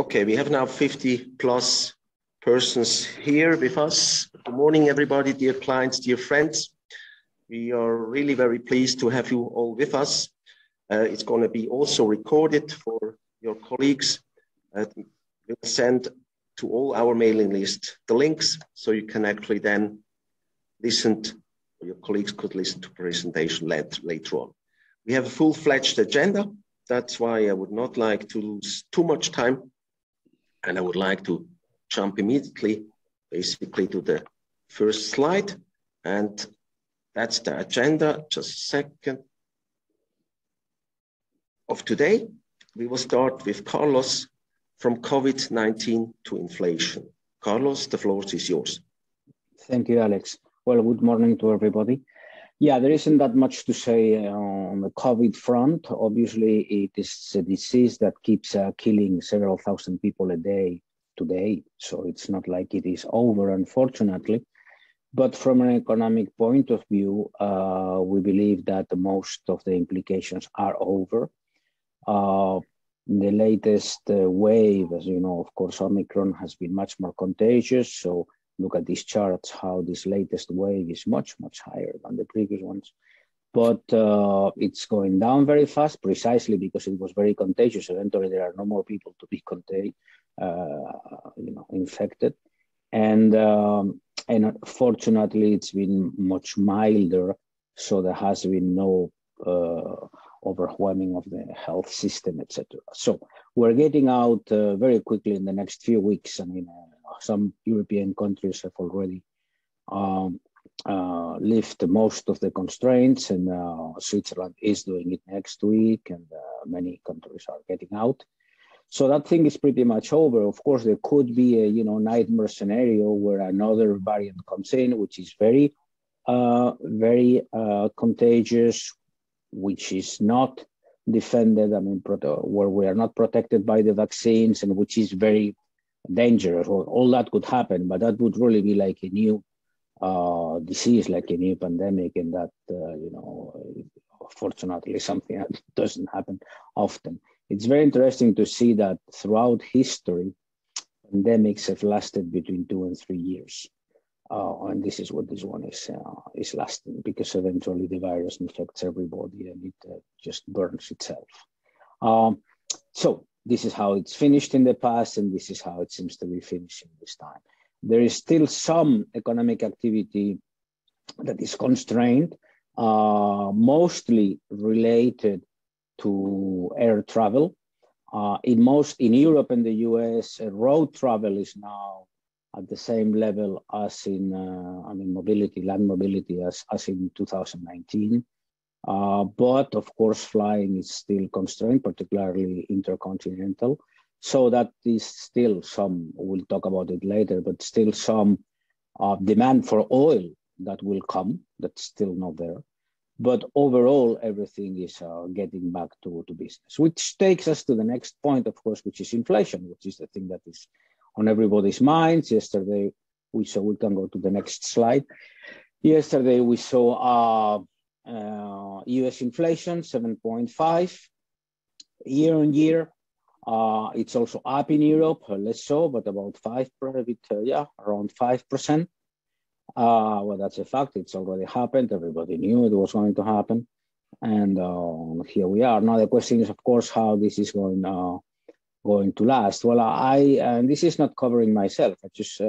Okay, we have now 50 plus persons here with us. Good morning, everybody, dear clients, dear friends. We are really very pleased to have you all with us. It's going to be also recorded for your colleagues. We'll send to all our mailing list the links so you can actually then listen to, your colleagues could listen to the presentation later on. We have a full-fledged agenda. That's why I would not like to lose too much time. And I would like to jump immediately, basically, to the first slide. And that's the agenda. Just a second. Of today, we will start with Carlos from COVID-19 to inflation. Carlos, the floor is yours. Thank you, Alex. Well, good morning to everybody. Yeah, there isn't that much to say on the COVID front. Obviously, it is a disease that keeps killing several thousand people a day today. So it's not like it is over, unfortunately. But from an economic point of view, we believe that most of the implications are over. The latest wave, as you know, of course, Omicron has been much more contagious. So look at these charts, how this latest wave is much, much higher than the previous ones. But it's going down very fast, precisely because it was very contagious. Eventually, there are no more people to be infected. And fortunately, it's been much milder. So there has been no overwhelming of the health system, etc. So we're getting out very quickly in the next few weeks. I mean, some European countries have already lifted most of the constraints, and Switzerland is doing it next week, and many countries are getting out. So that thing is pretty much over. Of course, there could be a nightmare scenario where another variant comes in, which is very contagious, which is not defended. I mean, where we are not protected by the vaccines, and which is very dangerous. All that could happen, but that would really be like a new disease, like a new pandemic, and that fortunately something that doesn't happen often. It's very interesting to see that throughout history, pandemics have lasted between 2 and 3 years. And this is what this one is lasting, because eventually the virus infects everybody and it just burns itself. So this is how it's finished in the past, and this is how it seems to be finishing this time. There is still some economic activity that is constrained, mostly related to air travel. In Europe and the US, road travel is now at the same level as in land mobility as in 2019. But of course, flying is still constrained, particularly intercontinental. So that is still some, we'll talk about it later, but still some demand for oil that will come, that's still not there. But overall, everything is getting back to business, which takes us to the next point, of course, which is inflation, which is the thing that is on everybody's minds. Yesterday, we can go to the next slide. Yesterday, we saw US inflation, 7.5 year on year. It's also up in Europe, less so, but about 5%, around 5%. Well, that's a fact. It's already happened. Everybody knew it was going to happen. And here we are. Now, the question is, of course, how this is going to last. Well, and this is not covering myself. I just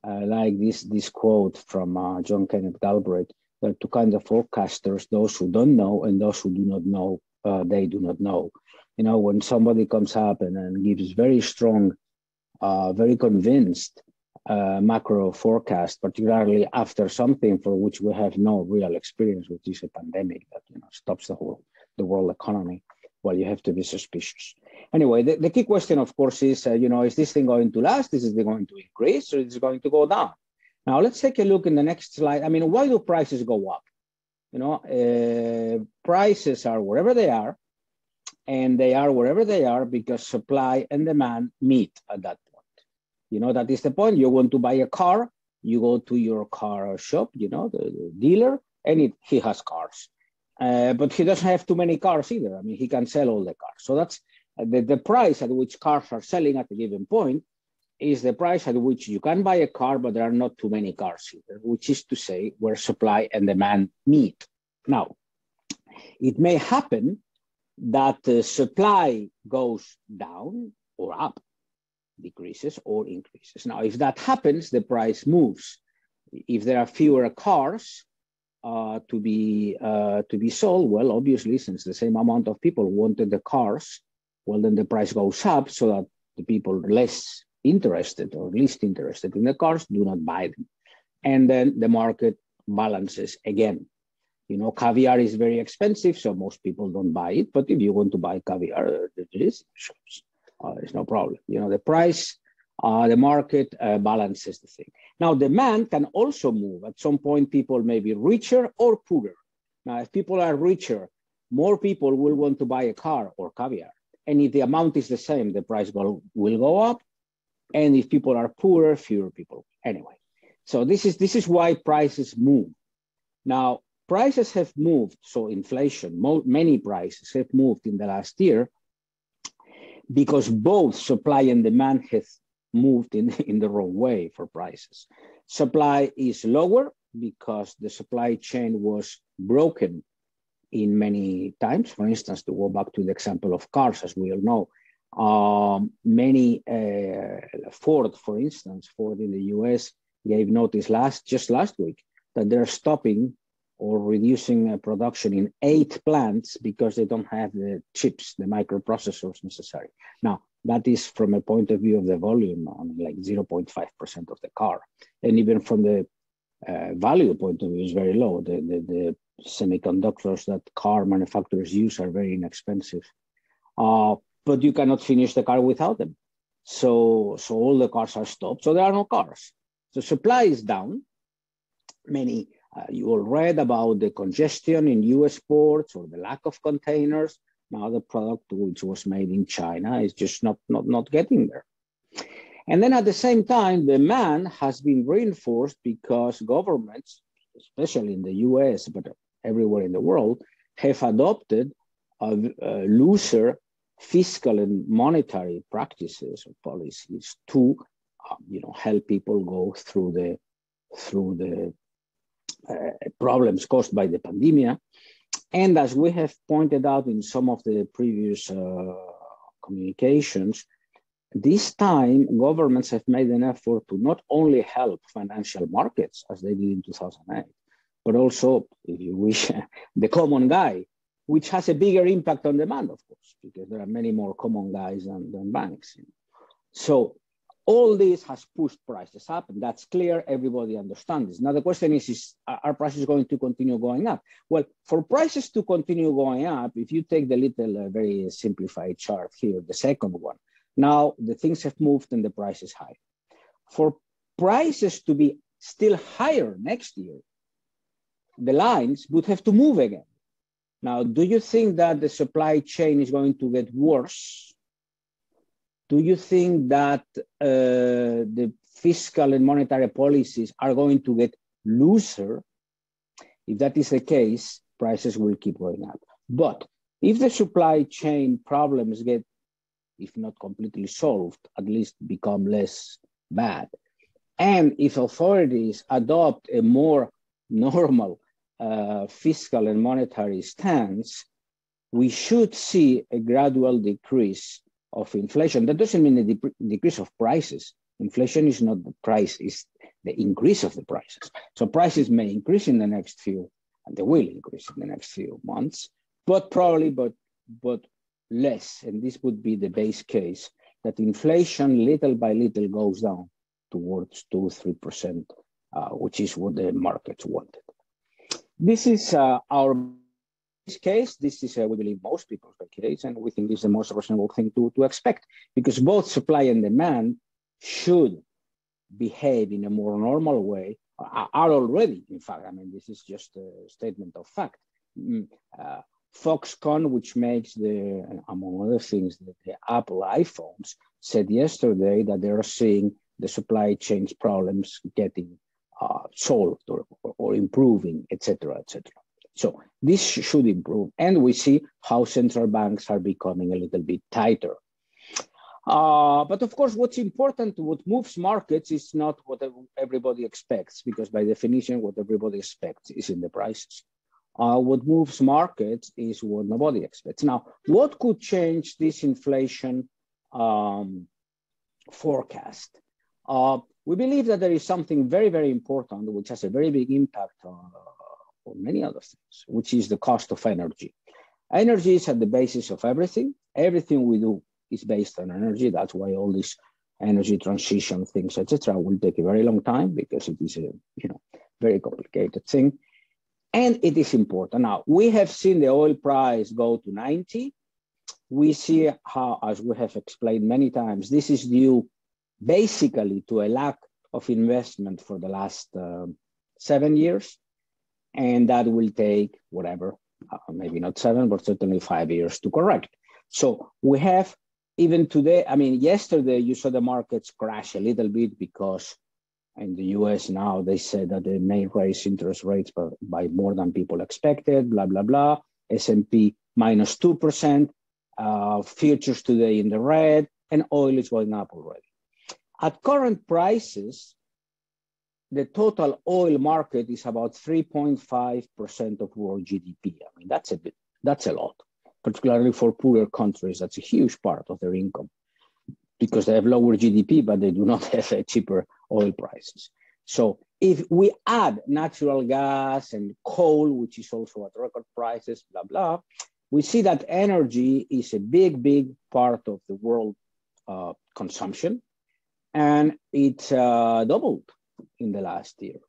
like this quote from John Kenneth Galbraith. There are two kinds of forecasters: those who don't know and those who do not know. They do not know. When somebody comes up and gives very strong, very convinced macro forecast, particularly after something for which we have no real experience, which is a pandemic that stops the world economy, well, you have to be suspicious. Anyway, the key question, of course, is is this thing going to last? Is it going to increase, or is it going to go down? Now let's take a look in the next slide. I mean, why do prices go up? Prices are wherever they are, and they are wherever they are because supply and demand meet at that point. That is the point. You want to buy a car, you go to your car shop, the dealer, and he has cars. But he doesn't have too many cars either. I mean, he can sell all the cars. So that's The price at which cars are selling at a given point is the price at which you can buy a car, but there are not too many cars here, which is to say where supply and demand meet. Now, it may happen that the supply goes down or up, decreases or increases. Now, if that happens, the price moves. If there are fewer cars to be sold, well, obviously, since the same amount of people wanted the cars, well, then the price goes up so that the people less interested or least interested in the cars do not buy them. And then the market balances again. You know, caviar is very expensive, so most people don't buy it. But if you want to buy caviar, there is shops. There's no problem. You know, the price, the market balances the thing. Now, demand can also move. At some point, people may be richer or poorer. Now, if people are richer, more people will want to buy a car or caviar. And if the amount is the same, the price will go up. And if people are poorer, fewer people. Anyway, so this is why prices move. Now, prices have moved, so inflation, many prices have moved in the last year because both supply and demand have moved in the wrong way for prices. Supply is lower because the supply chain was broken in many times. For instance, to go back to the example of cars, as we all know, Ford, for instance, Ford in the US gave notice just last week that they're stopping or reducing production in 8 plants because they don't have the chips, the microprocessors necessary. Now, that is from a point of view of the volume, like 0.5% of the car. And even from the value point of view, is very low. The semiconductors that car manufacturers use are very inexpensive. But you cannot finish the car without them. So all the cars are stopped, so there are no cars. So supply is down. You all read about the congestion in US ports or the lack of containers. Now the product which was made in China is just not getting there. And then at the same time, demand has been reinforced because governments, especially in the US, but everywhere in the world, have adopted looser fiscal and monetary practices or policies to help people go through the problems caused by the pandemic. And as we have pointed out in some of the previous communications, this time governments have made an effort to not only help financial markets as they did in 2008, but also, if you wish, the common guy, which has a bigger impact on demand, of course, because there are many more common guys than banks. So all this has pushed prices up, and that's clear. Everybody understands this. Now, the question is are prices going to continue going up? Well, for prices to continue going up, if you take the little, very simplified chart here, the second one, now the things have moved and the price is high. For prices to be still higher next year, the lines would have to move again. Now, do you think that the supply chain is going to get worse? Do you think that the fiscal and monetary policies are going to get looser? If that is the case, prices will keep going up. But if the supply chain problems get, if not completely solved, at least become less bad, and if authorities adopt a more normal fiscal and monetary stance, we should see a gradual decrease of inflation. That doesn't mean a decrease of prices. Inflation is not the price, it's the increase of the prices. So prices may increase in the next few, and they will increase in the next few months, but probably, but less. And this would be the base case, that inflation little by little goes down towards 2-3%, which is what the markets wanted. This is our case. This is, we believe, most people's case, and we think this is the most reasonable thing to expect, because both supply and demand should behave in a more normal way, are already, in fact. I mean, this is just a statement of fact. Foxconn, which makes among other things, the Apple iPhones, said yesterday that they are seeing the supply chain problems getting solved or improving, etc., etc. So this should improve. And we see how central banks are becoming a little bit tighter. But of course, what's important, what moves markets is not what everybody expects, because by definition, what everybody expects is in the prices. What moves markets is what nobody expects. Now, what could change this inflation forecast? We believe that there is something very, very important, which has a very big impact on many other things, which is the cost of energy. Energy is at the basis of everything. Everything we do is based on energy. That's why all these energy transition things, etc., will take a very long time, because it is a very complicated thing. And it is important. Now, we have seen the oil price go to 90. We see how, as we have explained many times, this is due basically to a lack of investment for the last 7 years. And that will take whatever, maybe not 7, but certainly 5 years to correct. So we have, even today, I mean, yesterday you saw the markets crash a little bit, because in the US now they said that they may raise interest rates by more than people expected, blah, blah, blah. S&P minus 2%, futures today in the red, and oil is going up already. At current prices, the total oil market is about 3.5% of world GDP. I mean, that's a lot, particularly for poorer countries. That's a huge part of their income, because they have lower GDP, but they do not have cheaper oil prices. So if we add natural gas and coal, which is also at record prices, blah, blah, we see that energy is a big, big part of the world consumption. And it's doubled in the last year.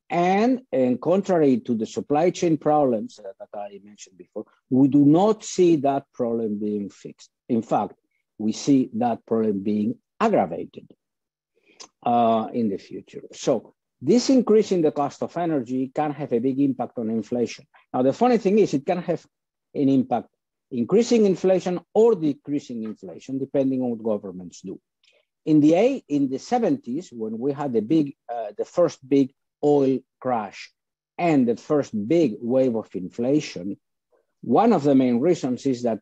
And contrary to the supply chain problems that I mentioned before, we do not see that problem being fixed. In fact, we see that problem being aggravated in the future. So this increase in the cost of energy can have a big impact on inflation. Now, the funny thing is, it can have an impact increasing inflation or decreasing inflation, depending on what governments do. In the 70s, when we had the first big oil crash and the first big wave of inflation, one of the main reasons is that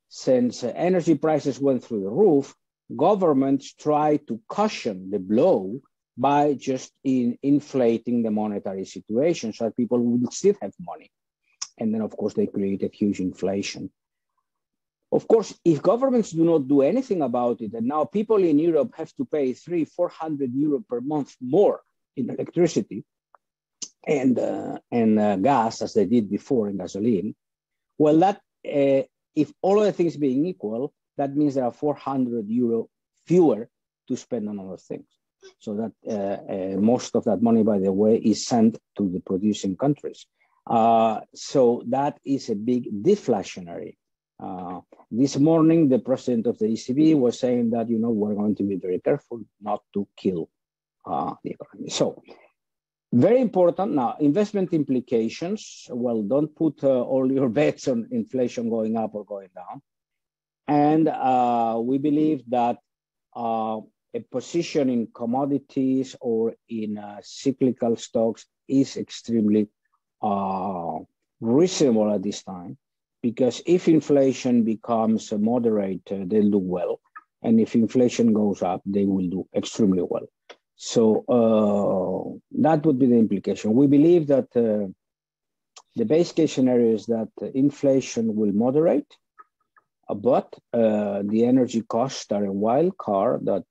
since energy prices went through the roof, governments tried to cushion the blow by just inflating the monetary situation so that people would still have money. And then, of course, they created huge inflation. Of course, if governments do not do anything about it, and now people in Europe have to pay 300-400 euro per month more in electricity and gas, as they did before in gasoline, well, that if all other things being equal, that means there are 400 euro fewer to spend on other things. So that most of that money, by the way, is sent to the producing countries. So that is a big deflationary. This morning, the president of the ECB was saying that, we're going to be very careful not to kill the economy. So very important. Now, investment implications. Well, don't put all your bets on inflation going up or going down. And we believe that a position in commodities or in cyclical stocks is extremely reasonable at this time, because if inflation becomes moderate, they'll do well. And if inflation goes up, they will do extremely well. So that would be the implication. We believe that the base case scenario is that inflation will moderate, but the energy costs are a wild card that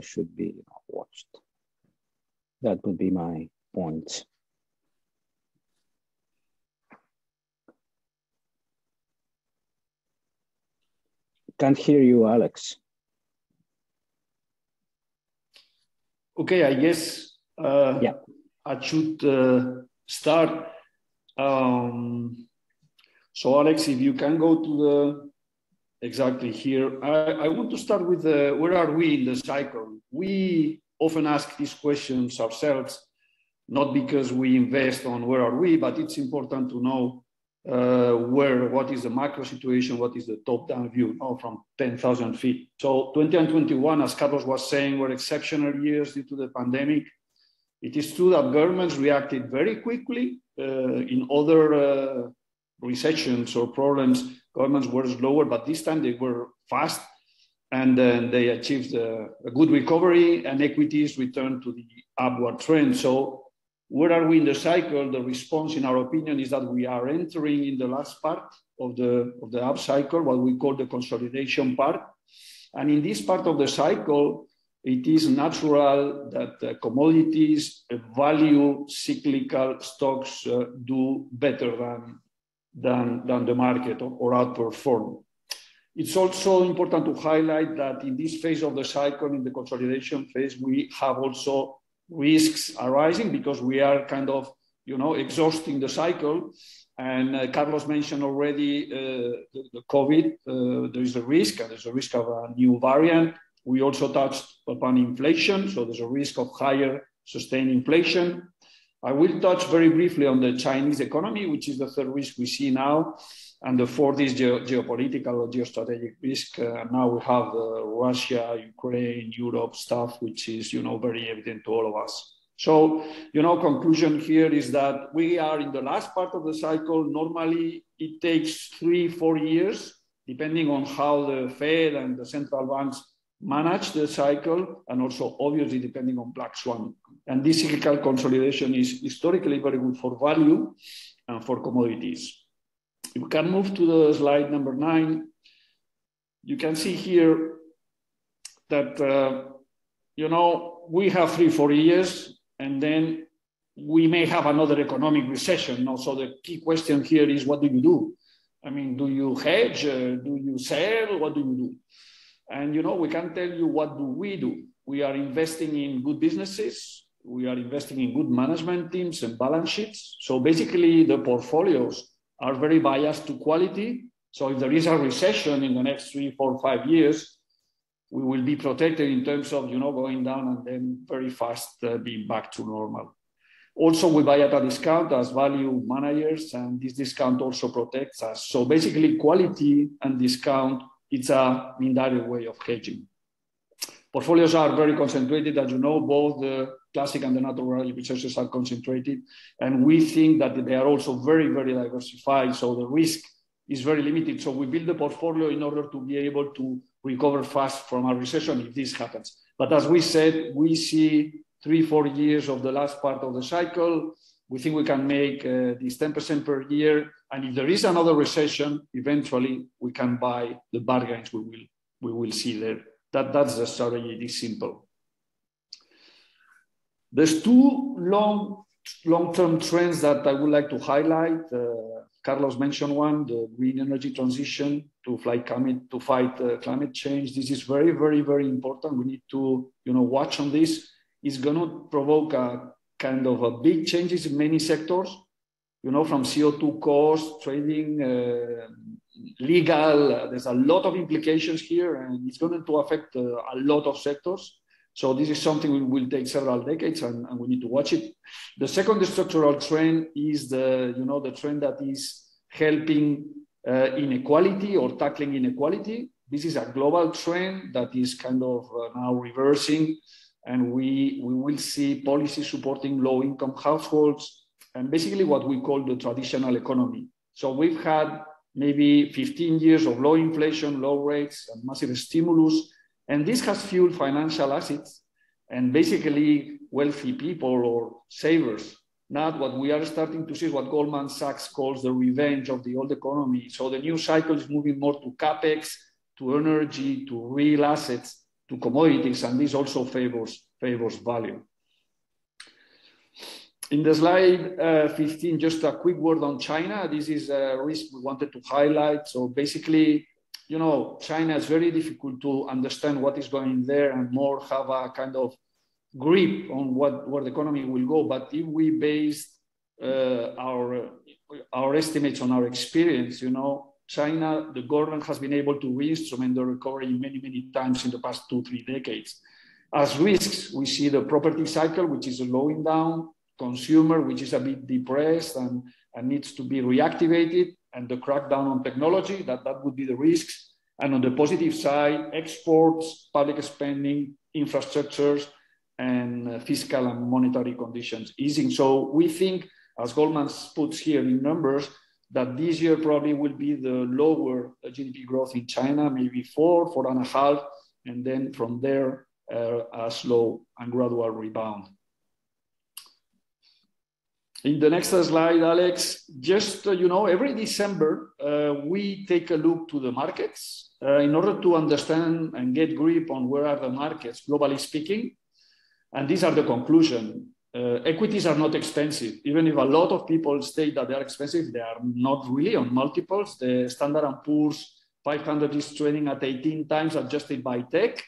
should be watched. That would be my points. Can't hear you, Alex. Okay, I guess I should start. So Alex, if you can go to the exactly here. I want to start with where are we in the cycle? We often ask these questions ourselves, not because we invest on where are we, but it's important to know what is the macro situation, what is the top-down view from 10,000 feet. So 20 and 21, as Carlos was saying, were exceptional years due to the pandemic. It is true that governments reacted very quickly. In other recessions or problems, governments were slower, but this time they were fast, and they achieved a good recovery, and equities returned to the upward trend. So where are we in the cycle? The response, in our opinion, is that we are entering in the last part of the up cycle, what we call the consolidation part. And in this part of the cycle, it is natural that commodities, value, cyclical stocks do better than the market or outperform. It's also important to highlight that in this phase of the cycle, in the consolidation phase, we have also risks arising because we are kind of, exhausting the cycle. And Carlos mentioned already the COVID. There is a risk, and there's a risk of a new variant. We also touched upon inflation, so there's a risk of higher sustained inflation. I will touch very briefly on the Chinese economy, which is the third risk we see now. And the fourth is geopolitical or geostrategic risk. Now we have Russia, Ukraine, Europe stuff, which is, very evident to all of us. So, conclusion here is that we are in the last part of the cycle. Normally, it takes 3-4 years, depending on how the Fed and the central banks manage the cycle, and also obviously depending on black swan. And this cyclical consolidation is historically very good for value and for commodities. If we can move to the slide number 9, you can see here that, we have 3-4 years, and then we may have another economic recession. So the key question here is, what do you do? I mean, do you hedge? Do you sell? What do you do? And, we can tell you what do. We are investing in good businesses. We are investing in good management teams and balance sheets. So basically, the portfolios are very biased to quality. So if there is a recession in the next 3, 4, 5 years, we will be protected in terms of, going down and then very fast being back to normal. Also, we buy at a discount as value managers, and this discount also protects us. So basically, quality and discount, it's an indirect way of hedging. Portfolios are very concentrated, as you know, both the classic and the natural resources are concentrated. And we think that they are also very, very diversified. So the risk is very limited. So we build the portfolio in order to be able to recover fast from a recession if this happens. But as we said, we see 3-4 years of the last part of the cycle. We think we can make this 10% per year. And if there is another recession, eventually we can buy the bargains we will see there. That's the strategy. It is simple. There's 2 long-term trends that I would like to highlight. Carlos mentioned one, the green energy transition to fight climate change. This is very, very, very important. We need to, watch on this. It's going to provoke a kind of a big changes in many sectors, from CO2 costs, trading, legal. There's a lot of implications here, and it's going to affect a lot of sectors. So this is something we will take several decades, and we need to watch it. The second structural trend is the trend that is helping inequality or tackling inequality. This is a global trend that is kind of now reversing, and we will see policy supporting low-income households and basically what we call the traditional economy. So we've had maybe 15 years of low inflation, low rates, and massive stimulus. And this has fueled financial assets and basically wealthy people or savers. Now what we are starting to see is what Goldman Sachs calls the revenge of the old economy. So the new cycle is moving more to capex, to energy, to real assets, to commodities, and this also favors value. In the slide 15, just a quick word on China. This is a risk we wanted to highlight. So basically, China is very difficult to understand what is going there and more have a kind of grip on where the economy will go. But if we base our estimates on our experience, China, the government has been able to re-instrument the recovery many, many times in the past 2-3 decades. As risks, we see the property cycle, which is slowing down, consumer, which is a bit depressed and needs to be reactivated, and the crackdown on technology, that would be the risks. And on the positive side, exports, public spending, infrastructures, and fiscal and monetary conditions easing. So we think, as Goldman puts here in numbers, that this year probably will be the lower GDP growth in China, maybe 4.5, and then from there, a slow and gradual rebound. In the next slide, Alex, just, every December, we take a look to the markets in order to understand and get grip on where are the markets, globally speaking. And these are the conclusion. Equities are not expensive. Even if a lot of people state that they are expensive, they are not really on multiples. The Standard & Poor's 500 is trading at 18 times adjusted by tech.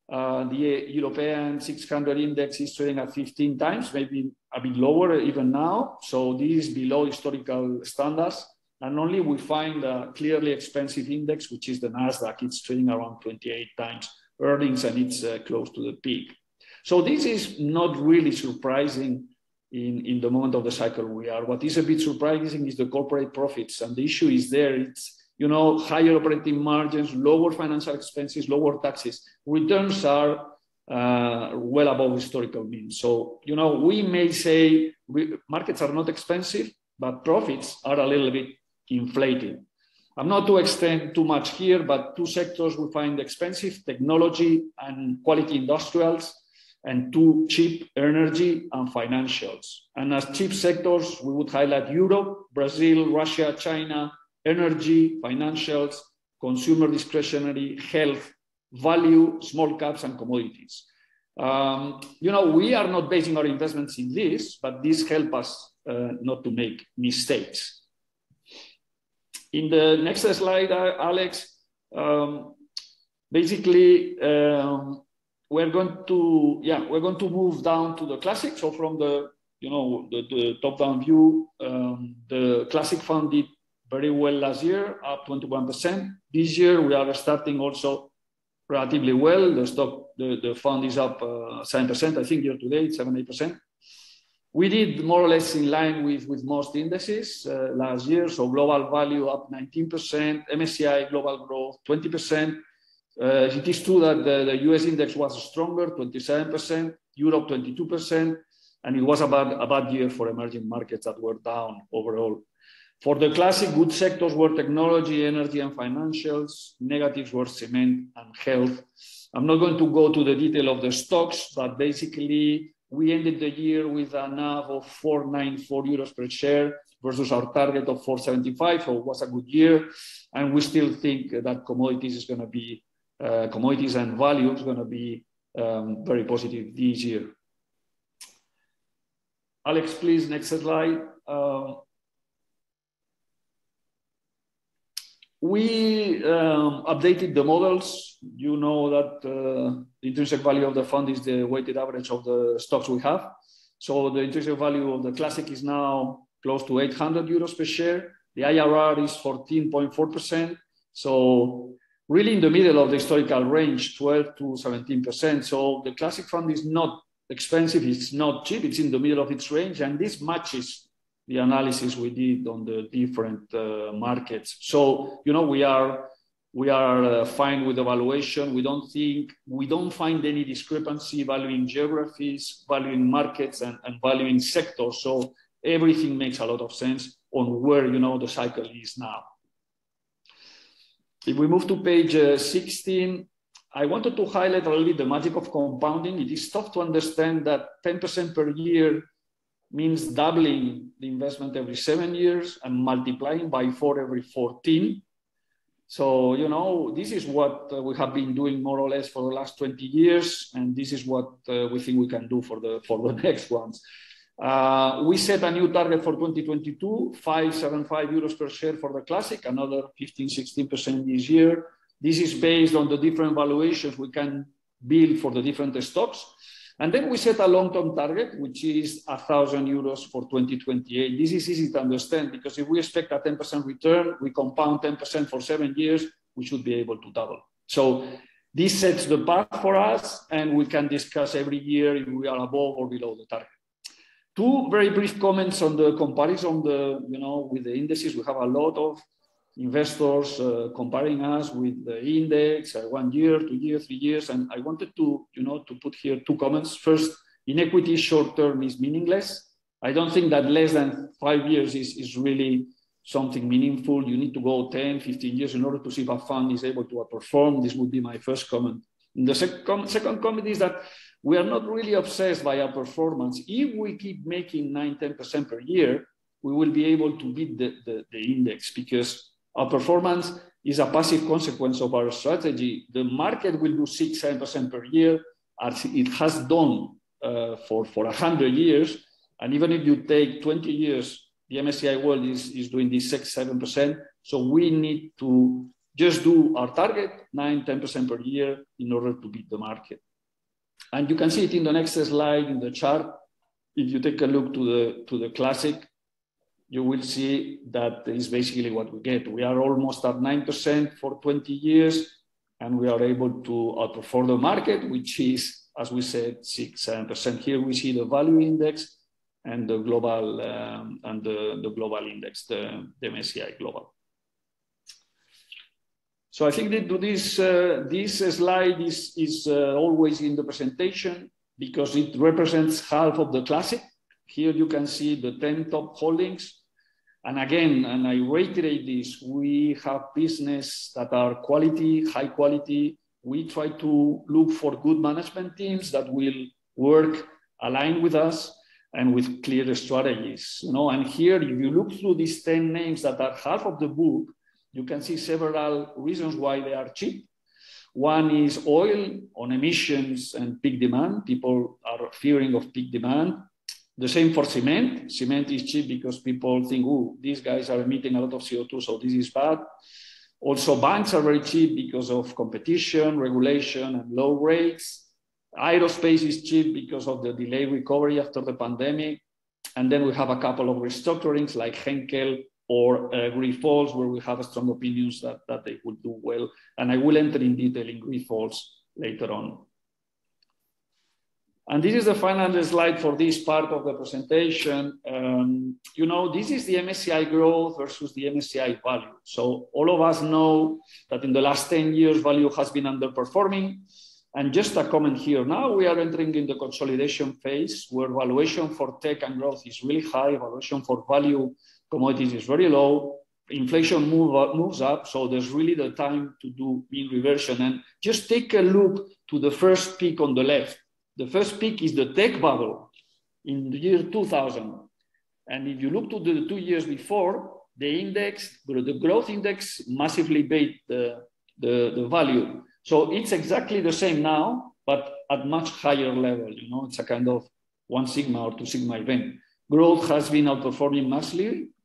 The European 600 index is trading at 15 times, maybe a bit lower even now. So this is below historical standards. And only we find a clearly expensive index, which is the Nasdaq. It's trading around 28 times earnings, and it's close to the peak. So this is not really surprising in the moment of the cycle we are. What is a bit surprising is the corporate profits. And the issue is there. It's, higher operating margins, lower financial expenses, lower taxes. Returns are well above historical means. So, we may say markets are not expensive, but profits are a little bit inflated. I'm not to extend too much here, but two sectors we find expensive: technology and quality industrials, and two cheap: energy and financials. And as cheap sectors, we would highlight Europe, Brazil, Russia, China, energy, financials, consumer discretionary, health, value, small caps, and commodities. We are not basing our investments in this, but this helps us not to make mistakes. In the next slide, Alex, basically, we're going to move down to the classic. So from the top-down view, the classic fund did very well last year, up 21%. This year we are starting also relatively well. The fund is up 7%. I think year to date 7-8%. We did more or less in line with most indices last year. So global value up 19%, MSCI global growth 20%. It is true that the US index was stronger, 27%, Europe 22%, and it was a bad year for emerging markets that were down overall. For the classic, good sectors were technology, energy, and financials. Negatives were cement and health. I'm not going to go to the detail of the stocks, but basically we ended the year with a NAV of 494 euros per share versus our target of 475, so it was a good year. And we still think that commodities is going to be, commodities and value is going to be very positive this year. Alex, please, next slide. We updated the models. You know that the intrinsic value of the fund is the weighted average of the stocks we have. So the intrinsic value of the classic is now close to 800 euros per share. The IRR is 14.4%. So really in the middle of the historical range, 12 to 17%. So the classic fund is not expensive. It's not cheap. It's in the middle of its range. And this matches the analysis we did on the different markets. So, we are fine with the valuation. We don't find any discrepancy valuing geographies, valuing markets, and valuing sectors. So everything makes a lot of sense on where, the cycle is now. If we move to page 16, I wanted to highlight a little bit the magic of compounding. It is tough to understand that 10% per year means doubling the investment every 7 years and multiplying by 4 every 14. So, this is what we have been doing more or less for the last 20 years. And this is what we think we can do for the next ones. We set a new target for 2022, 575 euros per share for the classic, another 15-16% this year. This is based on the different valuations we can build for the different stocks. And then we set a long-term target, which is 1,000 euros for 2028. This is easy to understand because if we expect a 10% return, we compound 10% for 7 years, we should be able to double. So this sets the path for us, and we can discuss every year if we are above or below the target. Two very brief comments on the comparison with the indices. We have a lot of investors comparing us with the index 1 year, 2 years, 3 years. And I wanted to, to put here 2 comments. First, in equity, short term is meaningless. I don't think that less than 5 years is really something meaningful. You need to go 10, 15 years in order to see if a fund is able to outperform. This would be my first comment. And the second comment is that we are not really obsessed by our performance. If we keep making 9-10% per year, we will be able to beat the index, because our performance is a passive consequence of our strategy. The market will do 6-7% per year, as it has done for 100 years. And even if you take 20 years, the MSCI World is doing this 6-7%. So we need to just do our target, 9-10% per year, in order to beat the market. And you can see it in the next slide in the chart. If you take a look to the classic, you will see that is basically what we get. We are almost at 9% for 20 years, and we are able to outperform the market, which is, as we said, 6-7%. Here we see the value index and the global the global index, the MSCI Global. So I think that this slide is always in the presentation because it represents half of the classic. Here you can see the 10 top holdings. And again, and I reiterate this, we have business that are quality, high quality. We try to look for good management teams that will work aligned with us and with clear strategies. And here, if you look through these 10 names that are half of the book, you can see several reasons why they are cheap. One is oil on emissions and peak demand. People are fearing of peak demand. The same for cement. Cement is cheap because people think, oh, these guys are emitting a lot of CO2, so this is bad. Also, banks are very cheap because of competition, regulation, and low rates. Aerospace is cheap because of the delayed recovery after the pandemic. And then we have a couple of restructurings like Henkel or Grifols, where we have strong opinions that they will do well. And I will enter in detail in Grifols later on. And this is the final slide for this part of the presentation. This is the MSCI growth versus the MSCI value. So all of us know that in the last 10 years, value has been underperforming. And just a comment here, now we are entering in the consolidation phase where valuation for tech and growth is really high, valuation for value commodities is very low, inflation moves up, so there's really the time to do mean reversion. And just take a look to the first peak on the left. The first peak is the tech bubble in the year 2000. And if you look to the 2 years before, the growth index massively beat the value. So it's exactly the same now, but at much higher level. It's a kind of 1 sigma or 2 sigma event. Growth has been outperforming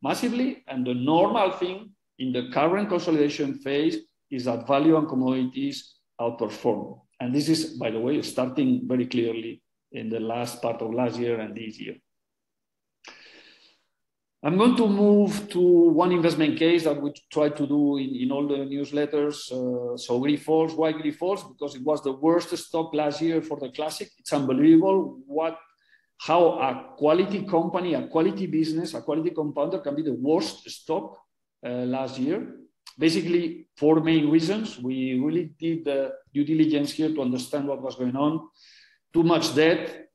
massively, and the normal thing in the current consolidation phase is that value and commodities outperform. And this is, by the way, starting very clearly in the last part of last year and this year. I'm going to move to one investment case that we try to do in all the newsletters. So Grifols, why Grifols? Because it was the worst stock last year for the classic. It's unbelievable how a quality company, a quality business, a quality compounder can be the worst stock last year. Basically, 4 main reasons. We really did the due diligence here to understand what was going on. Too much debt,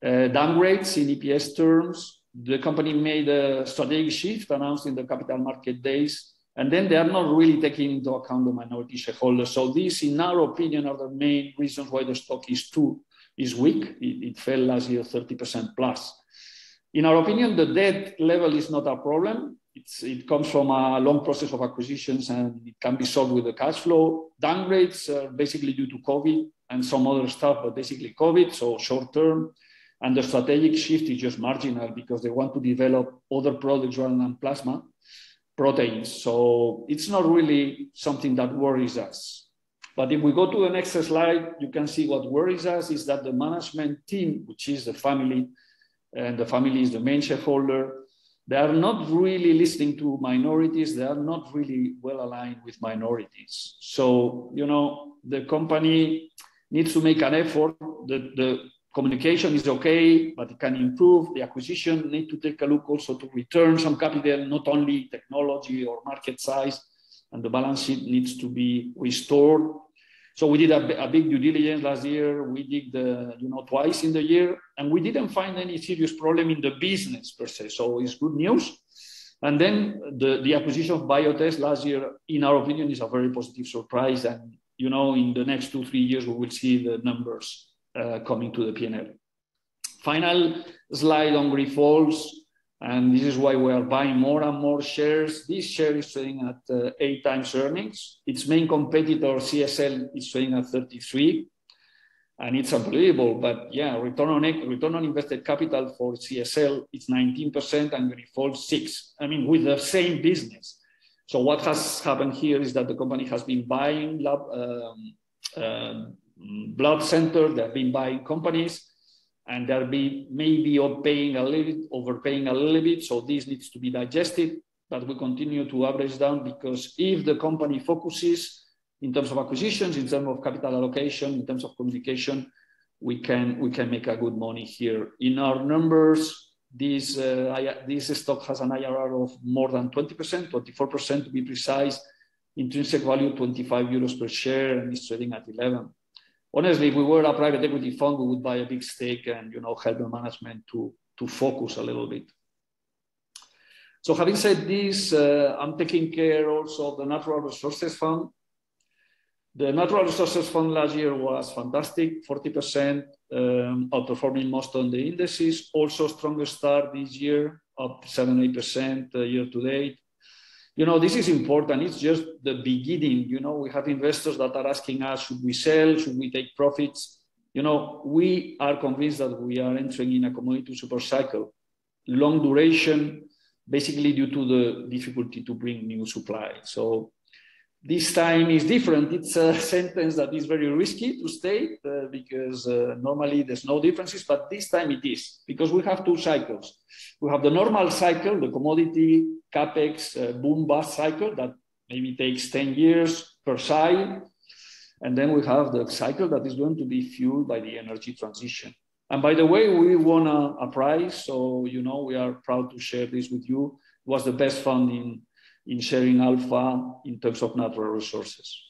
downgrades in EPS terms. The company made a strategic shift announced in the capital market days, and then they are not really taking into account the minority shareholders. So these, in our opinion, are the main reasons why the stock is weak. It fell last year 30% plus. In our opinion, the debt level is not a problem. It comes from a long process of acquisitions and it can be solved with the cash flow. Downgrades are basically due to COVID and some other stuff, but basically COVID, so short term. And the strategic shift is just marginal because they want to develop other products rather than plasma proteins. So it's not really something that worries us. But if we go to the next slide, you can see what worries us is that the management team, which is the family, and the family is the main shareholder, they are not really listening to minorities. They are not really well aligned with minorities. So, the company needs to make an effort. The communication is okay, but it can improve. The acquisition need to take a look also to return some capital, not only technology or market size. and the balance sheet needs to be restored. So we did a big due diligence last year. We did twice in the year, and we didn't find any serious problem in the business per se. So it's good news. And then the acquisition of Biotest last year, in our opinion, is a very positive surprise. And in the next 2-3 years, we will see the numbers coming to the P&L. Final slide on Grifols, and this is why we are buying more and more shares. This share is trading at 8 times earnings. Its main competitor, CSL, is trading at 33, and it's unbelievable. But yeah, return on invested capital for CSL is 19% and Grifols 6%. I mean, with the same business. So what has happened here is that the company has been buying blood center. They've been buying companies. And they'll be maybe overpaying a little bit. So this needs to be digested, but we continue to average down, because if the company focuses in terms of acquisitions, in terms of capital allocation, in terms of communication, we can make a good money here. In our numbers, this stock has an IRR of more than 20%, 24% to be precise. Intrinsic value 25 euros per share, and it's trading at 11. Honestly, if we were a private equity fund, we would buy a big stake and help the management to focus a little bit. So having said this, I'm taking care also of the Natural Resources Fund. The Natural Resources Fund last year was fantastic, 40%, outperforming most on the indices. Also stronger start this year, up 7-8% year to date. This is important. It's just the beginning. We have investors that are asking us, should we sell? Should we take profits? We are convinced that we are entering in a commodity super cycle, long duration, basically due to the difficulty to bring new supply. So this time is different. It's a sentence that is very risky to state because normally there's no differences, but this time it is, because we have 2 cycles. We have the normal cycle, the commodity capex boom bust cycle that maybe takes 10 years per side. And then we have the cycle that is going to be fueled by the energy transition. And by the way, we won a prize. So, we are proud to share this with you. It was the best fund in sharing alpha in terms of natural resources.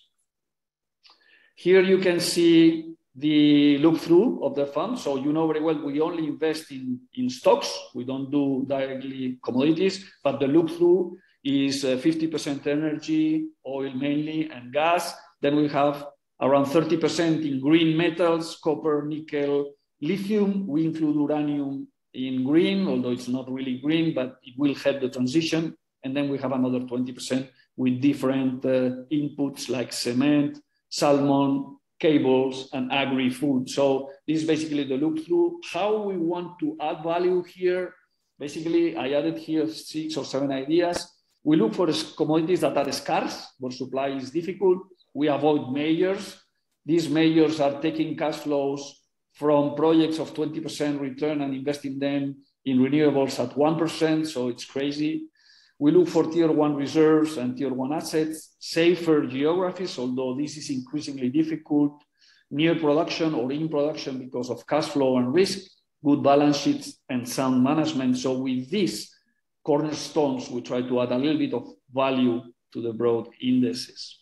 Here you can see the look-through of the fund. So very well, we only invest in stocks. We don't do directly commodities, but the look-through is 50% energy, oil mainly, and gas. Then we have around 30% in green metals, copper, nickel, lithium. We include uranium in green, although it's not really green, but it will help the transition. And then we have another 20% with different inputs like cement, salmon, cables, and agri-food. So this is basically the look-through. How we want to add value here. Basically, I added here 6 or 7 ideas. We look for commodities that are scarce, where supply is difficult. We avoid majors. These majors are taking cash flows from projects of 20% return and investing them in renewables at 1%. So it's crazy. We look for tier 1 reserves and tier 1 assets, safer geographies, although this is increasingly difficult, near production or in production because of cash flow and risk, good balance sheets and sound management. So with these cornerstones, we try to add a little bit of value to the broad indices.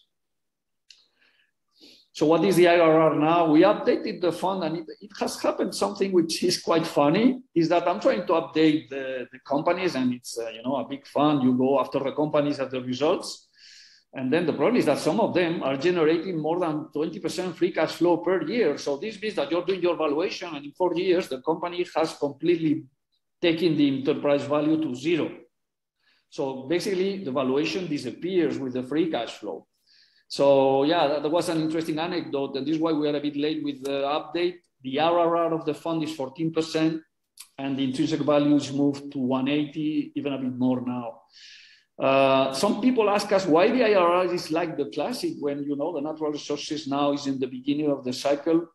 So what is the IRR now? We updated the fund, and it has happened something which is quite funny, is that I'm trying to update the companies, and it's a big fund. You go after the companies at the results. And then the problem is that some of them are generating more than 20% free cash flow per year. So this means that you're doing your valuation, and in 4 years, the company has completely taken the enterprise value to 0. So basically, the valuation disappears with the free cash flow. So yeah, that was an interesting anecdote, and this is why we are a bit late with the update. The IRR of the fund is 14%, and the intrinsic value is moved to 180, even a bit more now. Some people ask us why the IRR is like the classic when, the natural resources now is in the beginning of the cycle.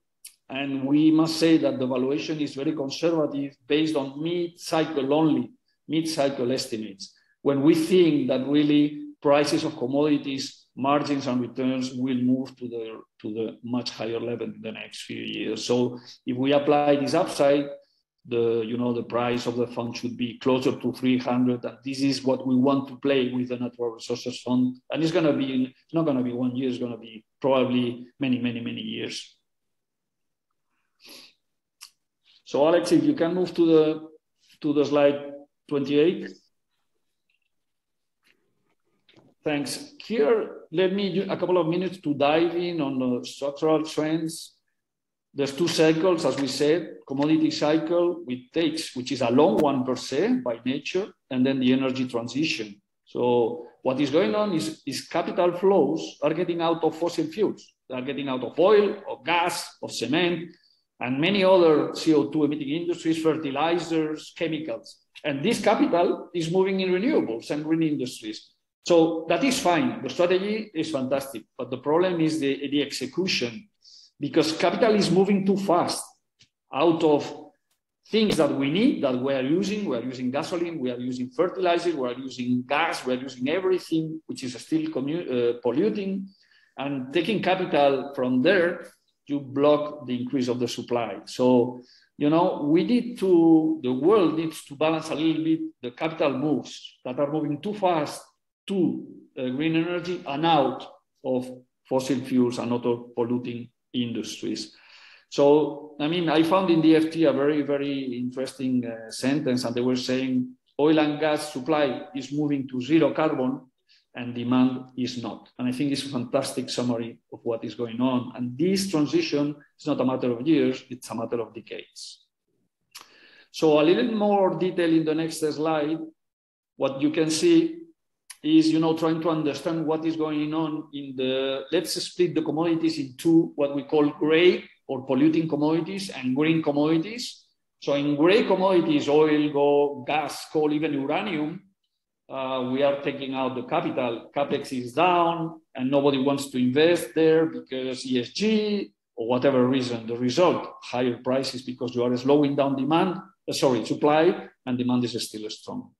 And we must say that the valuation is very conservative based on mid-cycle only, mid-cycle estimates. When we think that really prices of commodities, margins and returns will move to the much higher level in the next few years. So if we apply this upside, the price of the fund should be closer to 300, and this is what we want to play with the natural resources fund. And it's not going to be 1 year, it's going to be probably many years. So Alex, if you can move to the slide 28. Thanks. Here, let me use a couple of minutes to dive in on the structural trends. There's two cycles, as we said, commodity cycle, which is a long one per se by nature, and then the energy transition. So what is going on is capital flows are getting out of fossil fuels. They are getting out of oil, of gas, of cement, and many other CO2 emitting industries, fertilizers, chemicals. And this capital is moving in renewables and green industries. So that is fine. The strategy is fantastic, but the problem is the execution, because capital is moving too fast out of things that we need, that we are using. We are using gasoline, we are using fertilizer, we are using gas, we are using everything which is still polluting, and taking capital from there to block the increase of the supply. So, the world needs to balance a little bit the capital moves that are moving too fast to green energy and out of fossil fuels and other polluting industries. So, I found in the FT a very, very interesting sentence, and they were saying oil and gas supply is moving to zero carbon and demand is not. And I think it's a fantastic summary of what is going on. And this transition is not a matter of years, it's a matter of decades. So a little more detail in the next slide. What you can see is, trying to understand what is going on in let's split the commodities into what we call gray or polluting commodities and green commodities. So in gray commodities, oil, gold, gas, coal, even uranium, we are taking out the capital. CapEx is down and nobody wants to invest there because ESG or whatever reason. The result, higher prices because you are slowing down supply, and demand is still strong.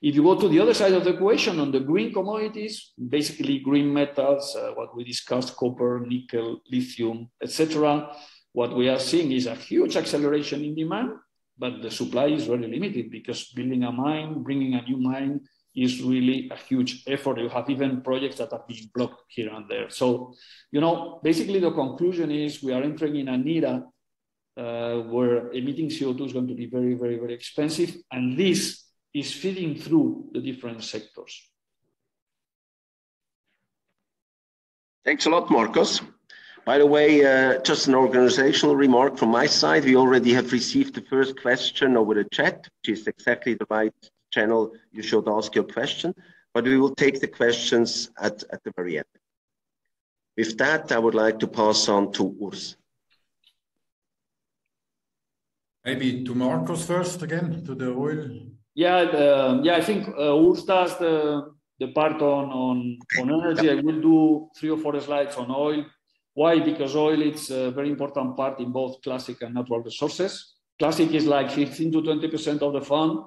If you go to the other side of the equation, on the green commodities, basically green metals, what we discussed, copper, nickel, lithium, etc., what we are seeing is a huge acceleration in demand, but the supply is very limited because building a mine, bringing a new mine is really a huge effort. You have even projects that are being blocked here and there. So, basically the conclusion is we are entering in an era where emitting CO2 is going to be very, very, very expensive, and this is feeding through the different sectors. Thanks a lot, Marcos. By the way, just an organizational remark from my side. We already have received the first question over the chat, which is exactly the right channel you should ask your question, but we will take the questions at the very end. With that, I would like to pass on to Urs. Maybe to Marcos first again, to the oil. Yeah, I think Urs does the part on energy. I will do 3 or 4 slides on oil. Why? Because oil is a very important part in both classic and natural resources. Classic is like 15 to 20% of the fund.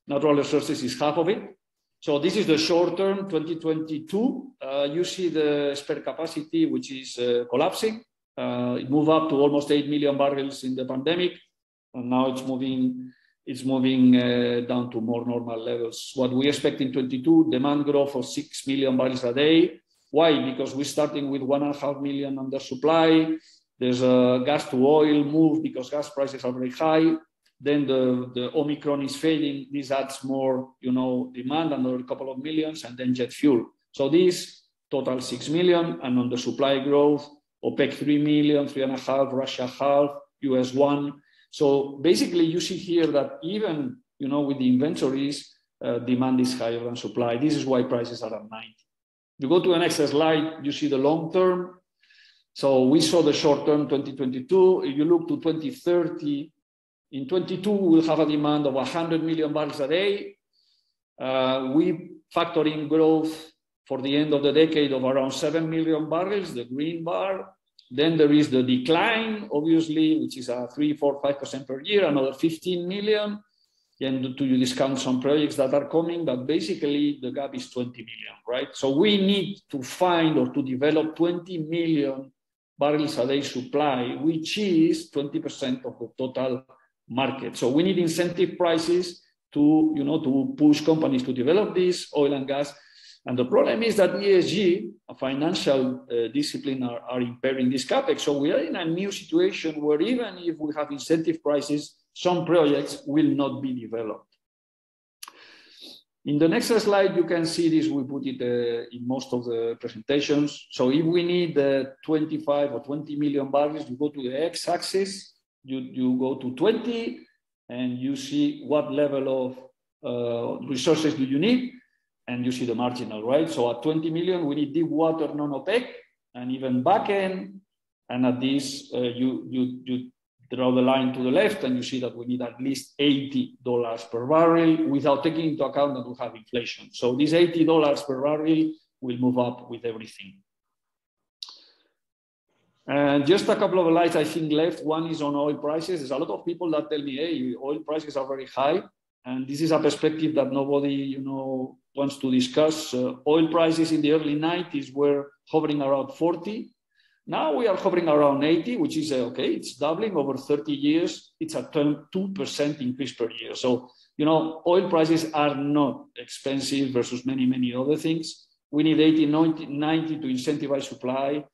Natural resources is half of it. So this is the short term, 2022. You see the spare capacity, which is collapsing. It moved up to almost 8 million barrels in the pandemic, and now it's moving down to more normal levels. What we expect in 22, demand growth of 6 million barrels a day. Why? Because we're starting with 1.5 million under supply. There's a gas to oil move because gas prices are very high. Then the Omicron is fading. This adds more, demand, another couple of millions, and then jet fuel. So this total 6 million, and on the supply growth, OPEC 3 million, 3.5, Russia half, US 1. So basically, you see here that even with the inventories, demand is higher than supply. This is why prices are at 90. If you go to the next slide, you see the long term. So we saw the short term 2022. If you look to 2030, in 22 we'll have a demand of 100 million barrels a day. We factor in growth for the end of the decade of around 7 million barrels, the green bar. Then there is the decline, obviously, which is a 3, 4, 5% per year, another 15 million. And you discount some projects that are coming, but basically the gap is 20 million, right? So we need to find or to develop 20 million barrels a day supply, which is 20% of the total market. So we need incentive prices to, to push companies to develop this oil and gas. And the problem is that ESG, financial discipline are impairing this capex. So we are in a new situation where even if we have incentive prices, some projects will not be developed. In the next slide, you can see this, we put it in most of the presentations. So if we need 25 or 20 million barrels, you go to the x-axis, you go to 20, and you see what level of resources do you need, and you see the marginal, right? So at 20 million, we need deep water, non-OPEC, and even backend. And at this, you draw the line to the left, and you see that we need at least $80 per barrel without taking into account that we have inflation. So this $80 per barrel will move up with everything. And just a couple of slides, I think, left. One is on oil prices. There's a lot of people that tell me, hey, oil prices are very high. And this is a perspective that nobody, wants to discuss. Oil prices in the early 90s were hovering around 40. Now we are hovering around 80, which is okay. It's doubling over 30 years. It's a 2% increase per year. So, oil prices are not expensive versus many, many other things. We need 80, 90 to incentivize supply.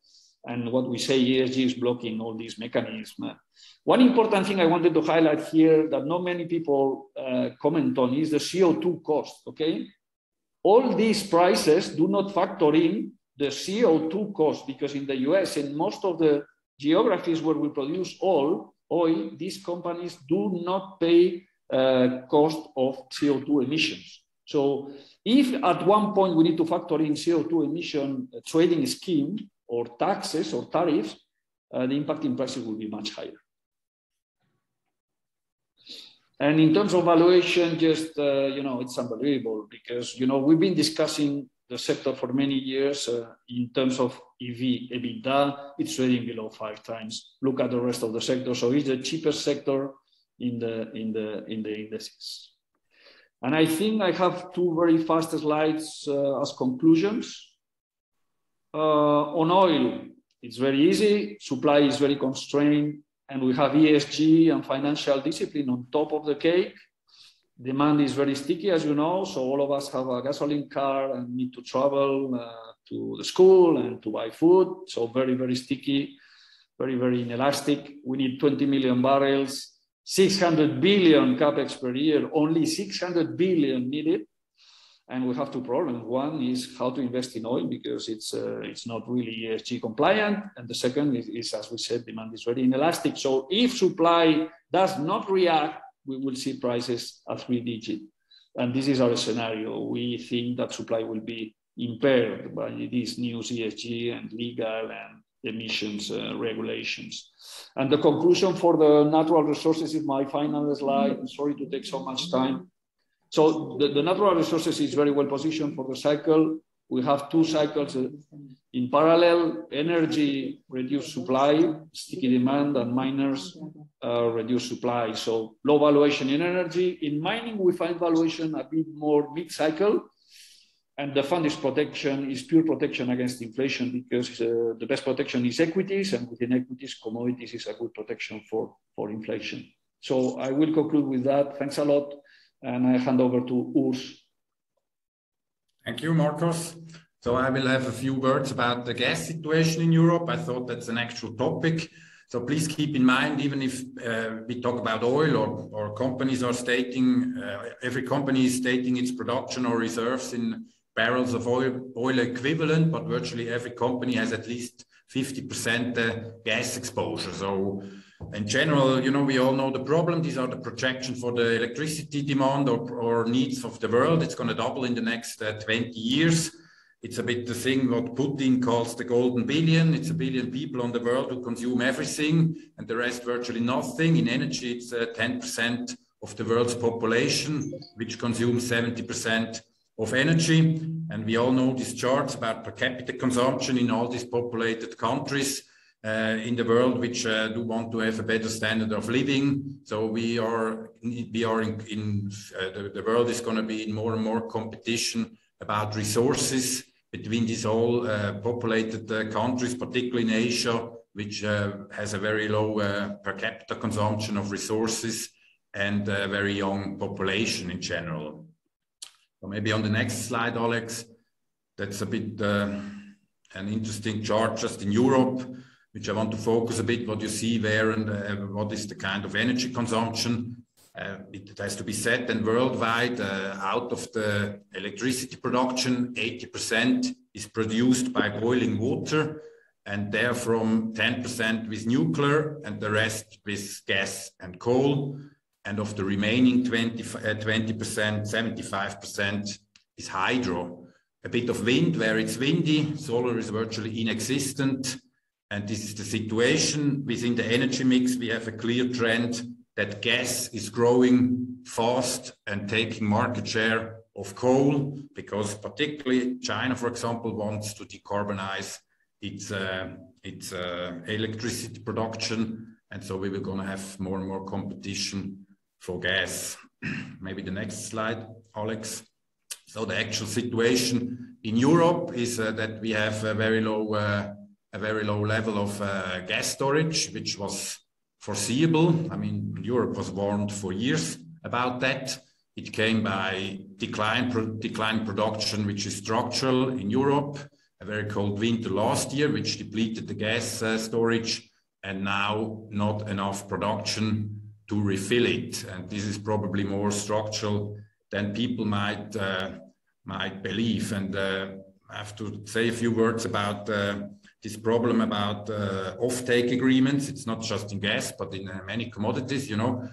And what we say, ESG is blocking all these mechanisms. One important thing I wanted to highlight here that not many people comment on is the CO2 cost, okay? All these prices do not factor in the CO2 cost, because in the US, in most of the geographies where we produce oil, these companies do not pay cost of CO2 emissions. So if at one point we need to factor in CO2 emission trading scheme or taxes or tariffs, the impact in prices will be much higher. And in terms of valuation, just, it's unbelievable because, we've been discussing the sector for many years in terms of EBITDA, it's trading below 5 times. Look at the rest of the sector. So it's the cheapest sector in the indices. And I think I have 2 very fast slides as conclusions. On oil, it's very easy. Supply is very constrained. And we have ESG and financial discipline on top of the cake. Demand is very sticky, as you know. So all of us have a gasoline car and need to travel to the school and to buy food. So very, very sticky, very, very inelastic. We need 20 million barrels, 600 billion capex per year, only 600 billion needed. And we have 2 problems. One is how to invest in oil because it's not really ESG compliant. And the second is, as we said, demand is very inelastic. So if supply does not react, we will see prices at 3-digit. And this is our scenario. We think that supply will be impaired by these new ESG and legal and emissions regulations. And the conclusion for the natural resources is my final slide. I'm sorry to take so much time. So the natural resources is very well positioned for the cycle. We have 2 cycles in parallel. Energy reduce supply, sticky demand, and miners reduce supply. So low valuation in energy. In mining, we find valuation a bit more mid-cycle. And the fund is protection, is pure protection against inflation because the best protection is equities. And within equities, commodities is a good protection for inflation. So I will conclude with that. Thanks a lot. And I hand over to Urs. Thank you, Marcos. So I will have a few words about the gas situation in Europe. I thought that's an actual topic. So please keep in mind, even if we talk about oil or companies are stating, every company is stating its production or reserves in barrels of oil equivalent, but virtually every company has at least 50% gas exposure. So in general, we all know the problem. These are the projections for the electricity demand or needs of the world. It's going to double in the next 20 years. It's a bit the thing what Putin calls the golden billion. It's 1 billion people on the world who consume everything and the rest virtually nothing. In energy, it's 10% of the world's population, which consumes 70% of energy. And we all know these charts about per capita consumption in all these populated countries in the world, which do want to have a better standard of living. So the world is going to be in more and more competition about resources between these all populated countries, particularly in Asia, which has a very low per capita consumption of resources. and a very young population in general. So maybe on the next slide, Alex, that's a bit an interesting chart just in Europe, which I want to focus a bit what you see there and what is the kind of energy consumption. It has to be said then worldwide, out of the electricity production, 80% is produced by boiling water, and therefrom 10% with nuclear and the rest with gas and coal. And of the remaining 20%, 75% is hydro. A bit of wind where it's windy, solar is virtually inexistent. And this is the situation. Within the energy mix, we have a clear trend that gas is growing fast and taking market share of coal, because particularly China, for example, wants to decarbonize its electricity production. And so we were going to have more and more competition for gas. Maybe the next slide, Alex. So the actual situation in Europe is that we have a very low level of gas storage, which was foreseeable. I mean, Europe was warned for years about that. It came by decline production, which is structural in Europe. A very cold winter last year, which depleted the gas storage, and now not enough production to refill it. And this is probably more structural than people might believe. And I have to say a few words about this problem about off-take agreements. It's not just in gas, but in many commodities, you know.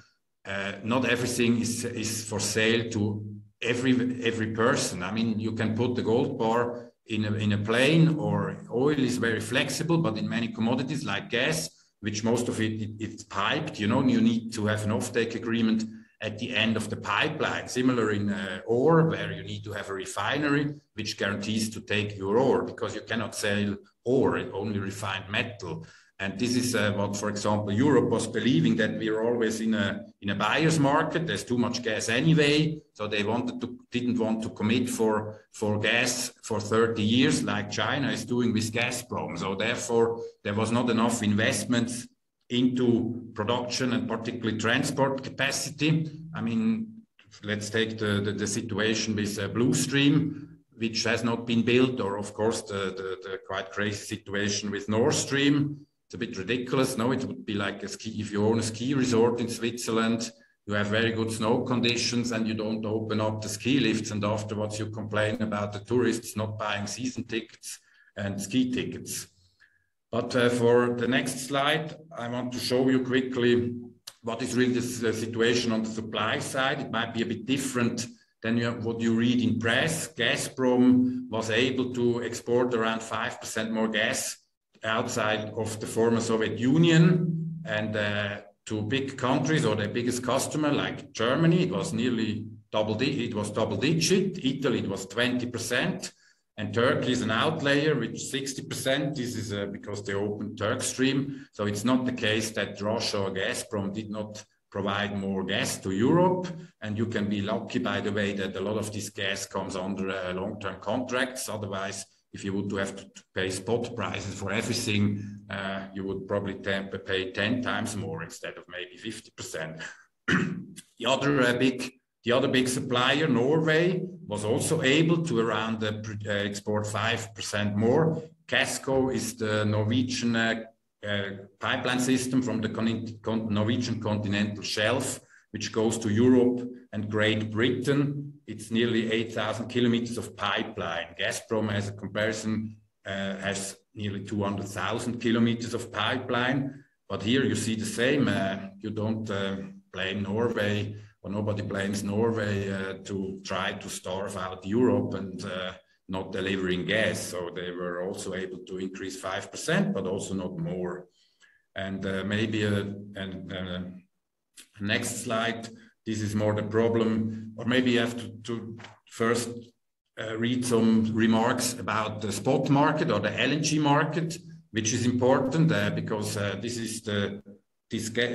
Not everything is for sale to every person. I mean, you can put the gold bar in a plane, or oil is very flexible, but in many commodities like gas, which most of it's piped, you know, you need to have an off-take agreement at the end of the pipeline. Similar in ore, where you need to have a refinery which guarantees to take your ore, because you cannot sell ore, only refined metal. And this is what, for example, Europe was believing, that we are always in a buyer's market. There's too much gas anyway, so they didn't want to commit for gas for 30 years, like China is doing with Gazprom. So therefore, there was not enough investments into production and particularly transport capacity. I mean, let's take the situation with Blue Stream, which has not been built, or of course the quite crazy situation with Nord Stream. It's a bit ridiculous. No, it would be like if you own a ski resort in Switzerland, you have very good snow conditions and you don't open up the ski lifts, and afterwards you complain about the tourists not buying season tickets and ski tickets. But for the next slide, I want to show you quickly what is really the situation on the supply side. It might be a bit different than what you read in press. Gazprom was able to export around 5% more gas outside of the former Soviet Union, and to big countries or their biggest customer like Germany, it was nearly double digit. Italy, it was 20%, and Turkey is an outlier with 60%. This is because they opened Turk Stream. So it's not the case that Russia or Gazprom did not provide more gas to Europe. And you can be lucky, by the way, that a lot of this gas comes under long-term contracts. Otherwise, if you would have to pay spot prices for everything, you would probably pay 10 times more instead of maybe 50%. The other big supplier, Norway, was also able to around export 5% more. Casco is the Norwegian pipeline system from the Norwegian continental shelf, which goes to Europe and Great Britain. It's nearly 8,000 kilometers of pipeline. Gazprom, as a comparison, has nearly 200,000 kilometers of pipeline. But here you see the same. You don't blame Norway, or nobody blames Norway to try to starve out Europe and not delivering gas. So they were also able to increase 5%, but also not more. And maybe next slide. This is more the problem, or maybe you have to first read some remarks about the spot market or the LNG market, which is important because this is